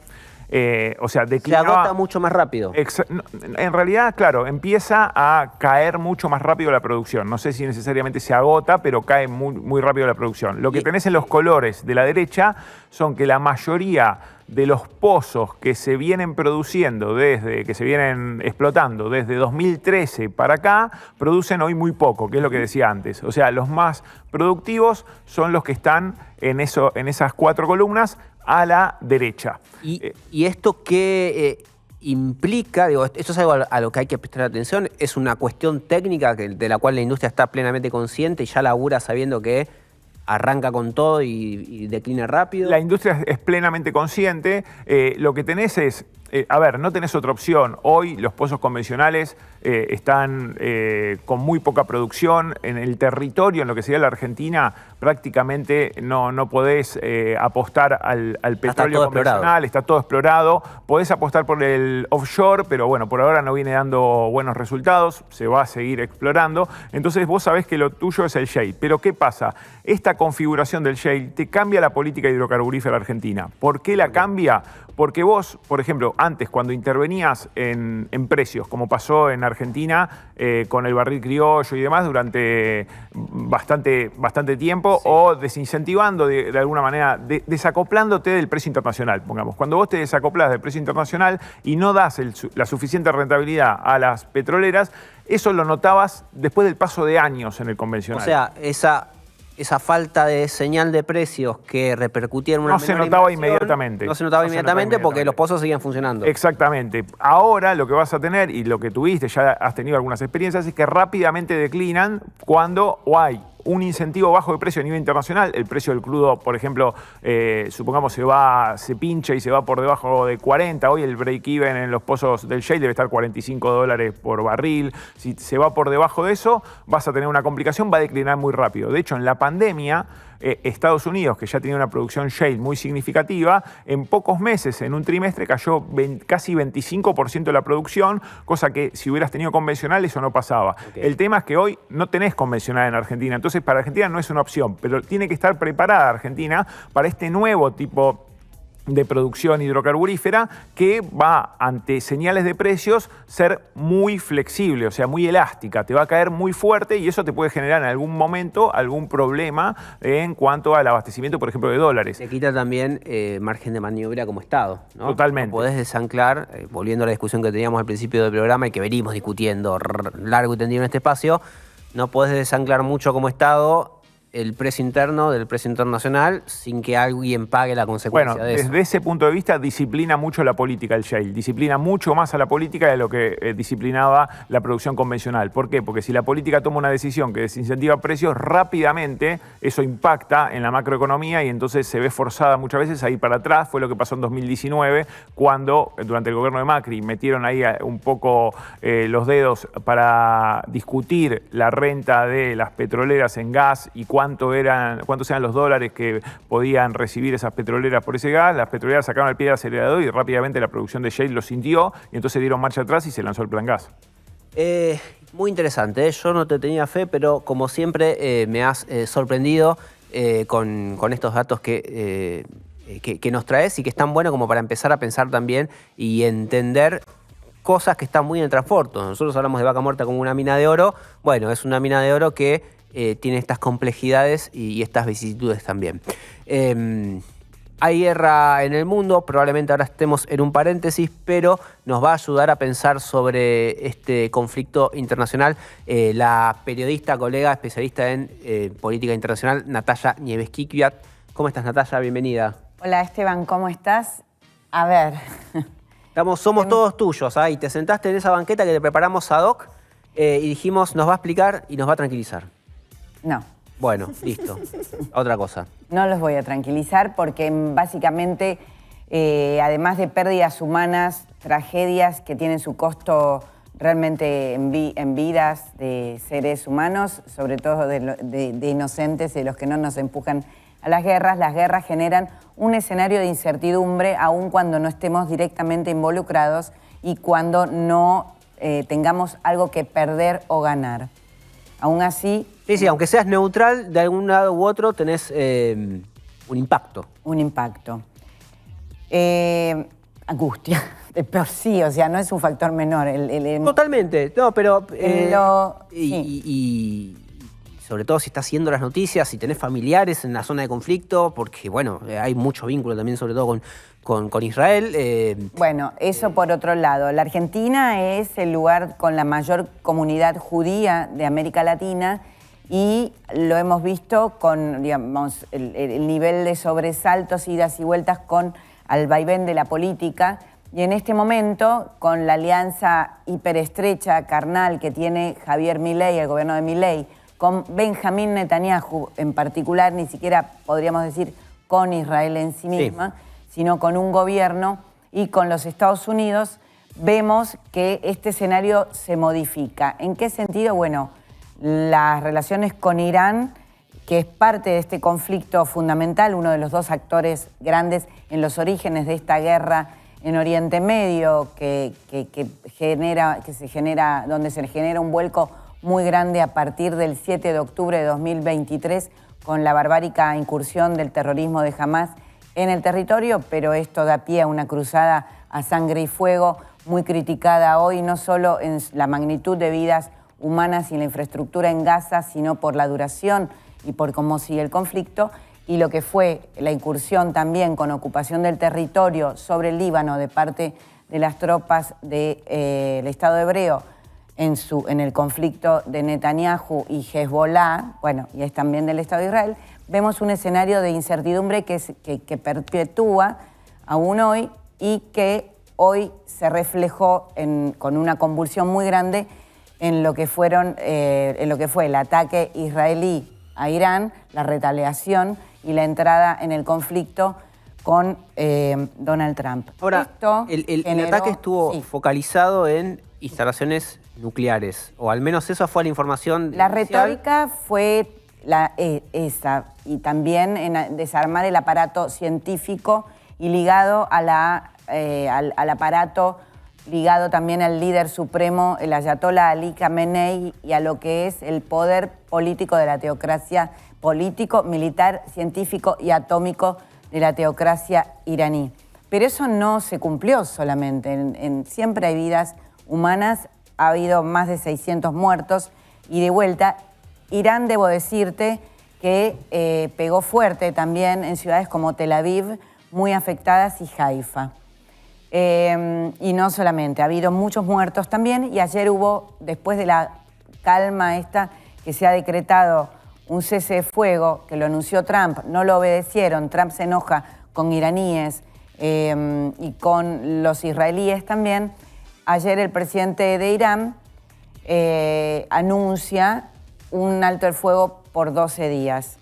O sea, declinaba... Se agota mucho más rápido. En realidad, claro, empieza a caer mucho más rápido la producción. No sé si necesariamente se agota, pero cae muy rápido la producción. Lo que tenés en los colores de la derecha son que la mayoría de los pozos que se vienen produciendo que se vienen explotando desde 2013 para acá, producen hoy muy poco, que es lo que decía antes. O sea, los más productivos son los que están en esas 4 columnas a la derecha. ¿Y esto qué implica? Digo, esto es algo a lo que hay que prestar atención. Es una cuestión técnica de la cual la industria está plenamente consciente y ya labura sabiendo que arranca con todo y declina rápido. La industria es plenamente consciente. Lo que tenés es, no tenés otra opción. Hoy los pozos convencionales están con muy poca producción. En el territorio, en lo que sería la Argentina, prácticamente no podés apostar al petróleo convencional. Está todo explorado. Podés apostar por el offshore, pero bueno, por ahora no viene dando buenos resultados. Se va a seguir explorando. Entonces vos sabés que lo tuyo es el shale. Pero ¿qué pasa? Esta configuración del shale te cambia la política hidrocarburífera argentina. ¿Por qué la cambia? Porque vos, por ejemplo, antes cuando intervenías en precios, como pasó en Argentina con el barril criollo y demás durante bastante tiempo, sí, o desincentivando de alguna manera, desacoplándote del precio internacional, pongamos. Cuando vos te desacoplás del precio internacional y no das la suficiente rentabilidad a las petroleras, eso lo notabas después del paso de años en el convencional. O sea, esa falta de señal de precios que repercutía en una no se notaba inmediatamente. No se notaba inmediatamente porque los pozos seguían funcionando. Exactamente. Ahora lo que vas a tener, y lo que tuviste, ya has tenido algunas experiencias, es que rápidamente declinan cuando hay un incentivo bajo de precio a nivel internacional. El precio del crudo, por ejemplo, supongamos se pincha y se va por debajo de 40. Hoy el break-even en los pozos del shale debe estar $45 por barril. Si se va por debajo de eso, vas a tener una complicación, va a declinar muy rápido. De hecho, en la pandemia, Estados Unidos, que ya tenía una producción shale muy significativa, en pocos meses, en un trimestre, cayó casi 25% de la producción, cosa que si hubieras tenido convencional eso no pasaba. Okay. El tema es que hoy no tenés convencional en Argentina, entonces para Argentina no es una opción, pero tiene que estar preparada Argentina para este nuevo tipo de producción hidrocarburífera que va, ante señales de precios, ser muy flexible, o sea, muy elástica. Te va a caer muy fuerte y eso te puede generar en algún momento algún problema en cuanto al abastecimiento, por ejemplo, de dólares. Te quita también margen de maniobra como Estado, ¿no? Totalmente. No podés desanclar, volviendo a la discusión que teníamos al principio del programa y que venimos discutiendo largo y tendido en este espacio, no podés desanclar mucho como Estado el precio interno del precio internacional sin que alguien pague la consecuencia de eso. Desde ese punto de vista disciplina mucho la política el shale, disciplina mucho más a la política de lo que disciplinaba la producción convencional. ¿Por qué? Porque si la política toma una decisión que desincentiva precios, rápidamente eso impacta en la macroeconomía y entonces se ve forzada muchas veces a ir para atrás. Fue lo que pasó en 2019 cuando durante el gobierno de Macri metieron ahí un poco los dedos para discutir la renta de las petroleras en gas y cuántos eran los dólares que podían recibir esas petroleras por ese gas. Las petroleras sacaron el pie del acelerador y rápidamente la producción de shale lo sintió y entonces dieron marcha atrás y se lanzó el plan gas. Muy interesante, yo no te tenía fe, pero como siempre me has sorprendido con estos datos que nos traes y que están buenos como para empezar a pensar también y entender cosas que están muy en el transporte. Nosotros hablamos de Vaca Muerta como una mina de oro. Bueno, es una mina de oro que tiene estas complejidades y estas vicisitudes también. Hay guerra en el mundo, probablemente ahora estemos en un paréntesis, pero nos va a ayudar a pensar sobre este conflicto internacional la periodista, colega, especialista en política internacional, Natalia Nieves-Kikiat. ¿Cómo estás, Natalia? Bienvenida. Hola, Esteban, ¿cómo estás? A ver, Somos todos tuyos, y te sentaste en esa banqueta que te preparamos ad hoc y dijimos, nos va a explicar y nos va a tranquilizar. No. Bueno, listo. Otra cosa. No los voy a tranquilizar porque básicamente, además de pérdidas humanas, tragedias que tienen su costo realmente en vidas de seres humanos, sobre todo de inocentes, de los que no nos empujan a las guerras generan un escenario de incertidumbre aun cuando no estemos directamente involucrados y cuando no tengamos algo que perder o ganar. Aún así... Sí, aunque seas neutral, de algún lado u otro tenés un impacto. Un impacto. Angustia, de por sí, o sea, no es un factor menor. Totalmente, no, pero... sí. Y sobre todo si estás haciendo las noticias, si tenés familiares en la zona de conflicto, porque, bueno, hay mucho vínculo también, sobre todo con Israel. Bueno, eso por otro lado. La Argentina es el lugar con la mayor comunidad judía de América Latina y lo hemos visto con, digamos, el nivel de sobresaltos, idas y vueltas al vaivén de la política. Y en este momento, con la alianza hiperestrecha, carnal, que tiene Javier Milei, el gobierno de Milei, con Benjamín Netanyahu en particular, ni siquiera podríamos decir con Israel en sí misma, sino con un gobierno y con los Estados Unidos, vemos que este escenario se modifica. ¿En qué sentido? Bueno, las relaciones con Irán, que es parte de este conflicto fundamental, uno de los dos actores grandes en los orígenes de esta guerra en Oriente Medio, donde se genera un vuelco muy grande a partir del 7 de octubre de 2023 con la barbárica incursión del terrorismo de Hamás en el territorio, pero esto da pie a una cruzada a sangre y fuego muy criticada hoy, no solo en la magnitud de vidas humanas y la infraestructura en Gaza, sino por la duración y por cómo sigue el conflicto, y lo que fue la incursión también con ocupación del territorio sobre el Líbano de parte de las tropas del Estado hebreo en el conflicto de Netanyahu y Hezbollah, bueno, y es también del Estado de Israel, vemos un escenario de incertidumbre que perpetúa aún hoy y que hoy se reflejó con una convulsión muy grande en lo que fue el ataque israelí a Irán, la retaliación y la entrada en el conflicto con Donald Trump. Ahora, el ataque estuvo focalizado en instalaciones nucleares, o al menos esa fue la información La inicial. retórica fue esa, y también en desarmar el aparato científico y ligado al aparato, ligado también al líder supremo, el ayatollah Ali Khamenei, y a lo que es el poder político de la teocracia, político, militar, científico y atómico de la teocracia iraní. Pero eso no se cumplió solamente, siempre hay vidas humanas, ha habido más de 600 muertos y de vuelta, Irán, debo decirte, que pegó fuerte también en ciudades como Tel Aviv, muy afectadas, y Haifa. Y no solamente, ha habido muchos muertos también, y ayer hubo, después de la calma esta, que se ha decretado un cese de fuego, que lo anunció Trump, no lo obedecieron, Trump se enoja con iraníes y con los israelíes también. Ayer el presidente de Irán anuncia un alto el fuego por 12 días.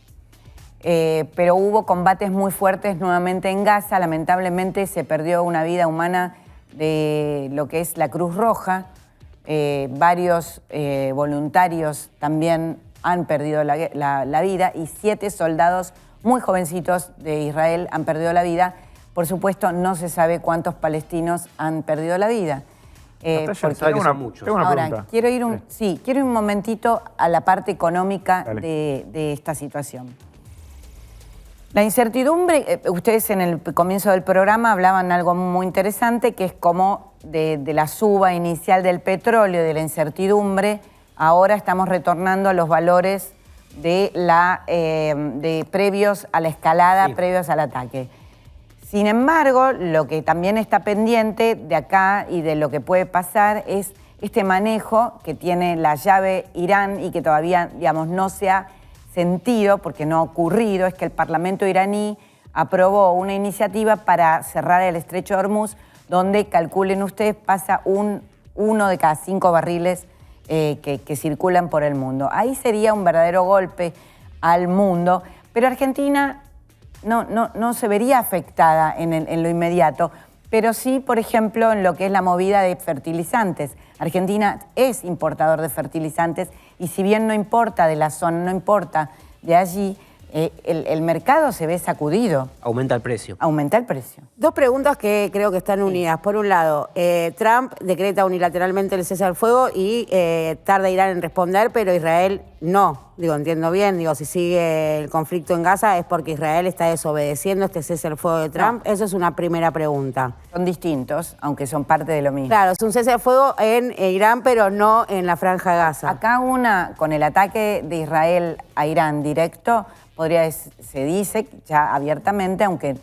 Pero hubo combates muy fuertes nuevamente en Gaza. Lamentablemente se perdió una vida humana de lo que es la Cruz Roja. Varios voluntarios también han perdido la vida y 7 soldados muy jovencitos de Israel han perdido la vida. Por supuesto, no se sabe cuántos palestinos han perdido la vida. Tengo una pregunta. Quiero ir un momentito a la parte económica de esta situación. La incertidumbre, ustedes en el comienzo del programa hablaban algo muy interesante, que es como de la suba inicial del petróleo, de la incertidumbre, ahora estamos retornando a los valores de previos a la escalada, previos al ataque. Sin embargo, lo que también está pendiente de acá y de lo que puede pasar es este manejo que tiene la llave Irán y que todavía, digamos, no se ha sentido, porque no ha ocurrido, es que el Parlamento iraní aprobó una iniciativa para cerrar el Estrecho de Hormuz donde, calculen ustedes, pasa uno de cada 5 barriles que circulan por el mundo. Ahí sería un verdadero golpe al mundo, pero Argentina no se vería afectada en lo inmediato, pero sí, por ejemplo, en lo que es la movida de fertilizantes. Argentina es importador de fertilizantes y si bien no importa de la zona, no importa de allí, el mercado se ve sacudido. Aumenta el precio. Aumenta el precio. Dos preguntas que creo que están unidas. Por un lado, Trump decreta unilateralmente el cese al fuego y tarda Irán en responder, pero Israel no. Digo, entiendo bien, si sigue el conflicto en Gaza es porque Israel está desobedeciendo este cese al fuego de Trump. No. Eso es una primera pregunta. Son distintos, aunque son parte de lo mismo. Claro, es un cese al fuego en Irán, pero no en la Franja de Gaza. Acá con el ataque de Israel a Irán directo, se dice ya abiertamente, aunque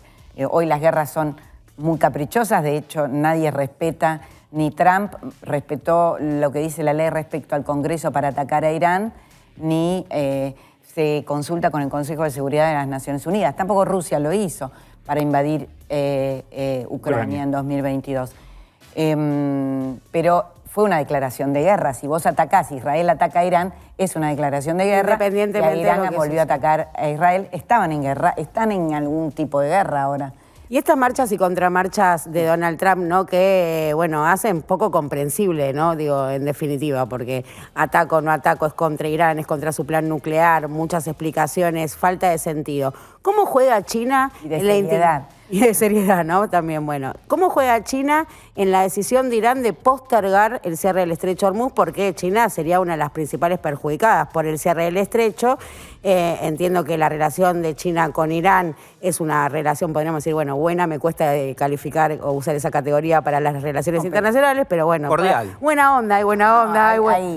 hoy las guerras son muy caprichosas, de hecho nadie respeta, ni Trump respetó lo que dice la ley respecto al Congreso para atacar a Irán, ni se consulta con el Consejo de Seguridad de las Naciones Unidas. Tampoco Rusia lo hizo para invadir Ucrania en 2022. Pero fue una declaración de guerra. Si vos atacás, Israel ataca a Irán, es una declaración de guerra. Independientemente y Irán de lo que volvió a atacar a Israel. Estaban en guerra, están en algún tipo de guerra ahora. Y estas marchas y contramarchas de Donald Trump, ¿no? Que, bueno, hacen poco comprensible, ¿no? Digo, en definitiva, porque ataco, no ataco, es contra Irán, es contra su plan nuclear, muchas explicaciones, falta de sentido. ¿Cómo juega China Y de en la seriedad. Y de seriedad, ¿no? También, bueno. ¿Cómo juega China en la decisión de Irán de postergar el cierre del estrecho de Hormuz? Porque China sería una de las principales perjudicadas por el cierre del estrecho. Entiendo que la relación de China con Irán es una relación, podríamos decir, bueno, buena, me cuesta calificar o usar esa categoría para las relaciones internacionales, pero bueno. Cordial. Buena onda, hay buena onda,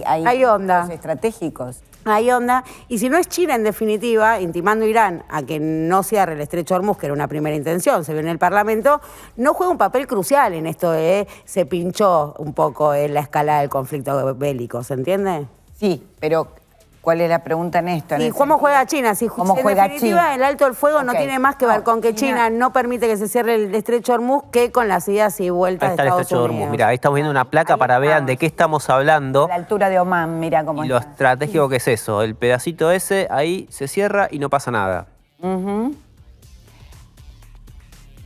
hay onda. Los estratégicos. Hay onda. Y si no es China, en definitiva, intimando a Irán a que no cierre el estrecho de Hormuz, que era una primera intención, se vio en el Parlamento, no juega un papel crucial en esto de se pinchó un poco en la escalada del conflicto bélico, ¿se entiende? Sí, pero ¿cuál es la pregunta en esto? ¿Y cómo juega China? Si ¿Cómo en juega definitiva China? el alto del fuego no Ok. tiene más que ver con que China China no permite que se cierre el estrecho de Hormuz que con las idas y vueltas Ahí está de el Estados estrecho de Unidos. Hormuz. Mira, ahí estamos viendo una placa Ahí para vean estamos. de qué estamos hablando. A la altura de Oman, mira cómo Y lo está. estratégico que es eso. El pedacito ese, ahí se cierra y no pasa nada. Ujú.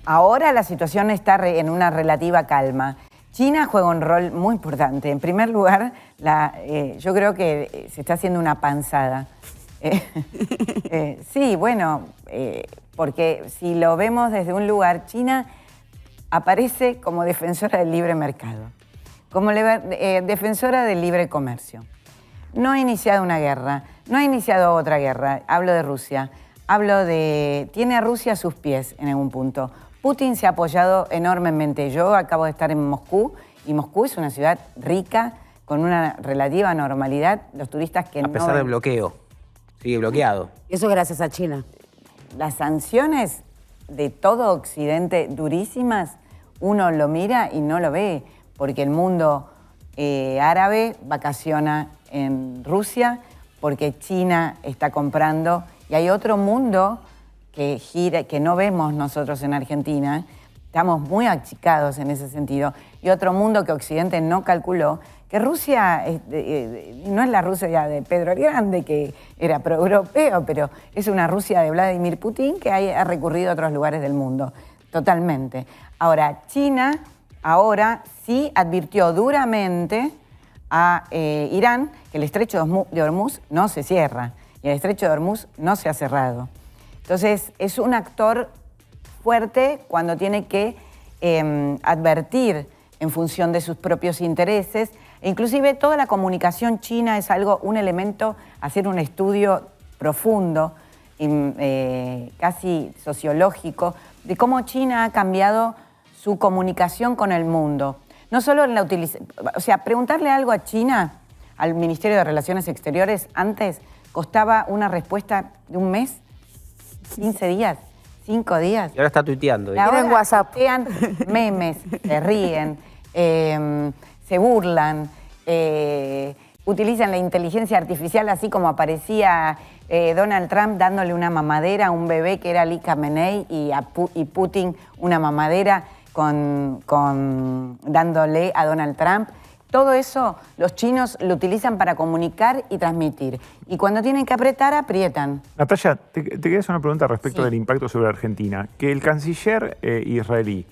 Ahora la situación está en una relativa calma. China juega un rol muy importante. En primer lugar, yo creo que se está haciendo una panzada. Sí, bueno, porque si lo vemos desde un lugar, China aparece como defensora del libre mercado, como defensora del libre comercio. No ha iniciado una guerra, no ha iniciado otra guerra. Hablo de Rusia, tiene a Rusia a sus pies en algún punto. Putin se ha apoyado enormemente. Yo acabo de estar en Moscú y Moscú es una ciudad rica, con una relativa normalidad. Los turistas que A no pesar del ven- bloqueo. Sigue bloqueado. Y eso gracias a China. Las sanciones de todo Occidente durísimas, uno lo mira y no lo ve, porque el mundo árabe vacaciona en Rusia, porque China está comprando, y hay otro mundo que gira, que no vemos nosotros en Argentina, estamos muy achicados en ese sentido, y otro mundo que Occidente no calculó, que Rusia no es la Rusia de Pedro el Grande, que era pro-europeo, pero es una Rusia de Vladimir Putin que ha recurrido a otros lugares del mundo, totalmente. Ahora, China ahora sí advirtió duramente a Irán que el estrecho de Hormuz no se cierra, y el estrecho de Hormuz no se ha cerrado. Entonces, es un actor fuerte cuando tiene que advertir en función de sus propios intereses. Inclusive toda la comunicación china es un elemento, hacer un estudio profundo, casi sociológico, de cómo China ha cambiado su comunicación con el mundo. No solo en la utilización, o sea, preguntarle algo a China, al Ministerio de Relaciones Exteriores, antes costaba una respuesta de un mes, 15 días, 5 días. Y ahora está tuiteando. Y ahora Tienen WhatsApp. tuitean memes, se ríen, se burlan, utilizan la inteligencia artificial, así como aparecía Donald Trump dándole una mamadera a un bebé que era Ali Khamenei y Putin una mamadera dándole a Donald Trump. Todo eso los chinos lo utilizan para comunicar y transmitir. Y cuando tienen que apretar, aprietan. Natalia, te quería hacer una pregunta respecto Sí. del impacto sobre Argentina. Que el canciller israelí,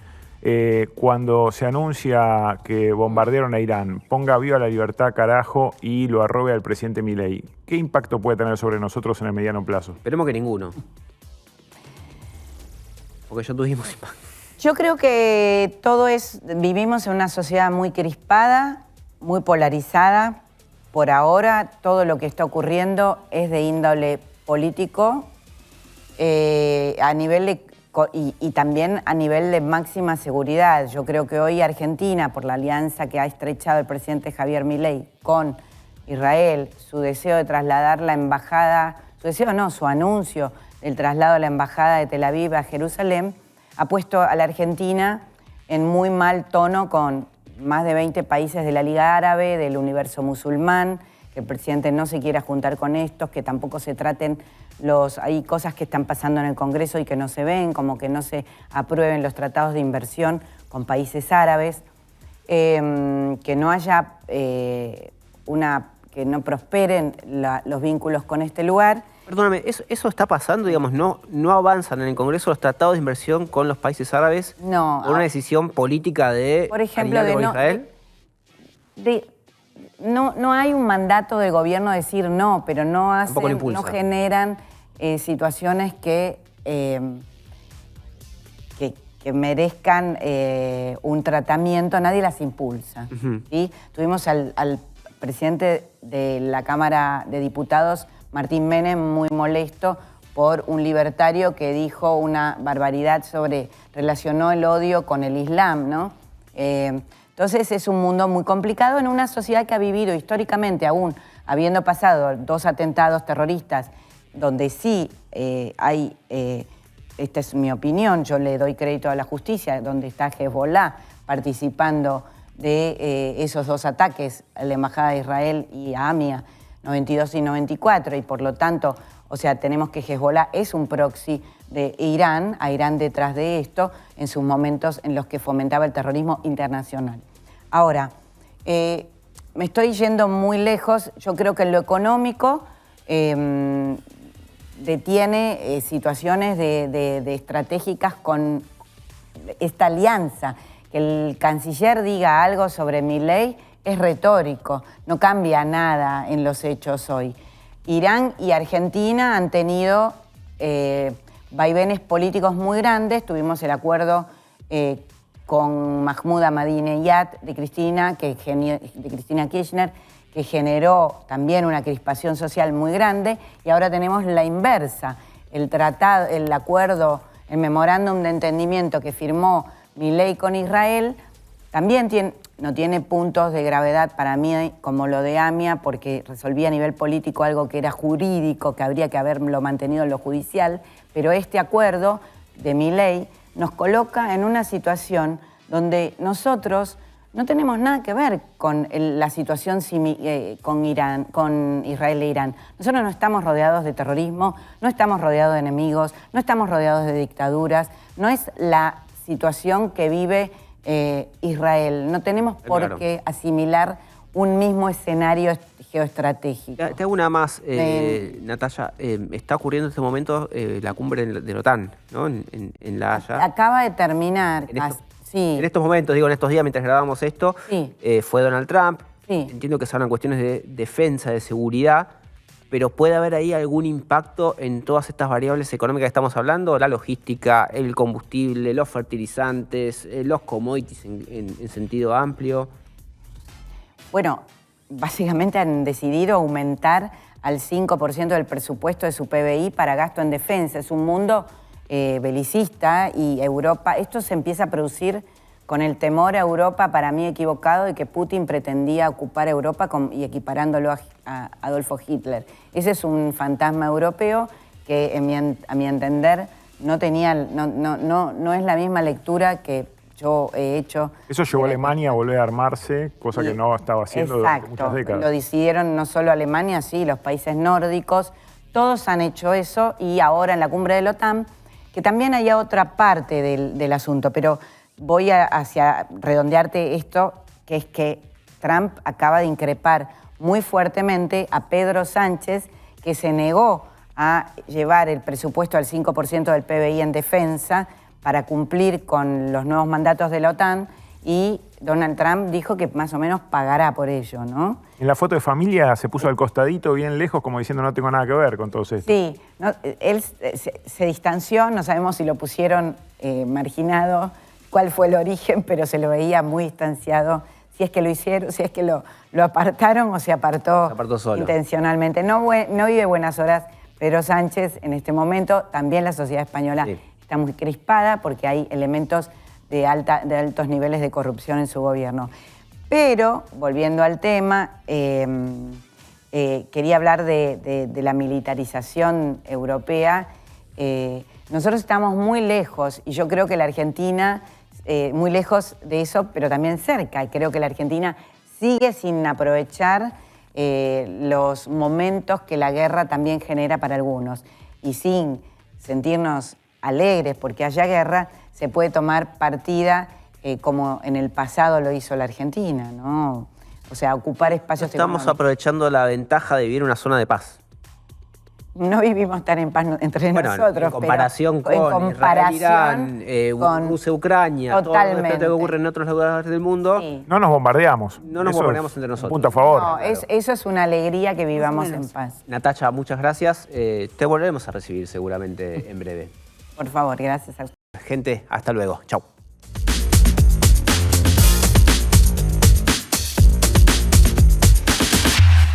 cuando se anuncia que bombardearon a Irán, ponga viva la libertad, carajo, y lo arrobe al presidente Milei, ¿qué impacto puede tener sobre nosotros en el mediano plazo? Esperemos que ninguno. Porque ya tuvimos impacto. Yo creo que vivimos en una sociedad muy crispada, muy polarizada. Por ahora, todo lo que está ocurriendo es de índole político a nivel y también a nivel de máxima seguridad. Yo creo que hoy Argentina, por la alianza que ha estrechado el presidente Javier Milei con Israel, su deseo de trasladar la embajada, su anuncio del traslado de la embajada de Tel Aviv a Jerusalén, ha puesto a la Argentina en muy mal tono con más de 20 países de la Liga Árabe, del universo musulmán, que el presidente no se quiera juntar con estos, que tampoco se traten hay cosas que están pasando en el Congreso y que no se ven, como que no se aprueben los tratados de inversión con países árabes, que no haya que no prosperen los vínculos con este lugar. Perdóname, ¿eso está pasando? Digamos, no avanzan en el Congreso los tratados de inversión con los países árabes No. por una decisión política de Por ejemplo, aliarlo con Israel. No hay un mandato del gobierno de decir no, pero no Tampoco lo impulsa. generan situaciones que merezcan un tratamiento, nadie las impulsa. ¿Sí? Tuvimos al presidente de la Cámara de Diputados, Martín Menem, muy molesto por un libertario que dijo una barbaridad relacionó el odio con el Islam, ¿no? Entonces es un mundo muy complicado en una sociedad que ha vivido históricamente, aún habiendo pasado 2 atentados terroristas, donde sí hay, esta es mi opinión, yo le doy crédito a la justicia, donde está Hezbollah participando de esos 2 ataques a la Embajada de Israel y a AMIA, 92 y 94, y por lo tanto, o sea, tenemos que Hezbollah es un proxy de Irán, a Irán detrás de esto, en sus momentos en los que fomentaba el terrorismo internacional. Ahora, me estoy yendo muy lejos, yo creo que en lo económico detiene situaciones de estratégicas con esta alianza. Que el canciller diga algo sobre Milei es retórico, no cambia nada en los hechos hoy. Irán y Argentina han tenido vaivenes políticos muy grandes. Tuvimos el acuerdo con Mahmoud Ahmadinejad de Cristina Kirchner, que generó también una crispación social muy grande, y ahora tenemos la inversa. El acuerdo, el memorándum de entendimiento que firmó Milei con Israel, también no tiene puntos de gravedad para mí como lo de AMIA, porque resolvía a nivel político algo que era jurídico, que habría que haberlo mantenido en lo judicial, pero este acuerdo de Milei nos coloca en una situación donde nosotros no tenemos nada que ver con la situación con Israel e Irán. Nosotros no estamos rodeados de terrorismo, no estamos rodeados de enemigos, no estamos rodeados de dictaduras, no es la situación que vive Israel. No tenemos por qué asimilar un mismo escenario geoestratégico. Te hago una más, Natalia. Está ocurriendo en este momento la cumbre de la OTAN, ¿no? En La Haya. Acaba de terminar. En estos momentos, digo, en estos días, mientras grabamos esto, sí. Fue Donald Trump. Sí. Entiendo que se hablan cuestiones de defensa, de seguridad, pero ¿puede haber ahí algún impacto en todas estas variables económicas que estamos hablando? La logística, el combustible, los fertilizantes, los commodities en sentido amplio. Bueno, básicamente han decidido aumentar al 5% del presupuesto de su PBI para gasto en defensa. Es un mundo belicista, y Europa, esto se empieza a producir con el temor a Europa, para mí equivocado, de que Putin pretendía ocupar Europa y equiparándolo a Adolfo Hitler. Ese es un fantasma europeo que, a mi entender, no es la misma lectura que yo he hecho. Eso llevó a Alemania a volver a armarse, cosa que no estaba haciendo durante muchas décadas. Lo decidieron no solo Alemania, sí, los países nórdicos, todos han hecho eso, y ahora en la cumbre de la OTAN, que también haya otra parte del asunto, pero voy hacia redondearte esto, que es que Trump acaba de increpar muy fuertemente a Pedro Sánchez, que se negó a llevar el presupuesto al 5% del PBI en defensa para cumplir con los nuevos mandatos de la OTAN, y Donald Trump dijo que más o menos pagará por ello, ¿no? En la foto de familia se puso al costadito, bien lejos, como diciendo no tengo nada que ver con todo esto. Sí, no, él se distanció, no sabemos si lo pusieron marginado, cuál fue el origen, pero se lo veía muy distanciado. Si es que lo hicieron, si es que lo apartaron o se apartó solo. intencionalmente. No vive buenas horas Pedro Sánchez en este momento. También la sociedad española está muy crispada porque hay elementos de altos niveles de corrupción en su gobierno. Pero, volviendo al tema, quería hablar de la militarización europea. Nosotros estamos muy lejos, y yo creo que la Argentina, muy lejos de eso, pero también cerca. Y creo que la Argentina sigue sin aprovechar los momentos que la guerra también genera para algunos. Y sin sentirnos alegres porque haya guerra, se puede tomar partida como en el pasado lo hizo la Argentina, ¿no? O sea, ocupar espacios Estamos aprovechando la ventaja de vivir en una zona de paz. No vivimos tan en paz entre nosotros. En comparación pero con Israel, Irán, Rusia, Ucrania, totalmente. todo lo que ocurre en otros lugares del mundo. Sí. No nos bombardeamos. No nos Eso bombardeamos es entre nosotros. Punto a favor. No, eso es una alegría que vivamos en paz. Natacha, muchas gracias. Te volveremos a recibir seguramente en breve. Por favor, gracias a usted. Gente, hasta luego. Chau.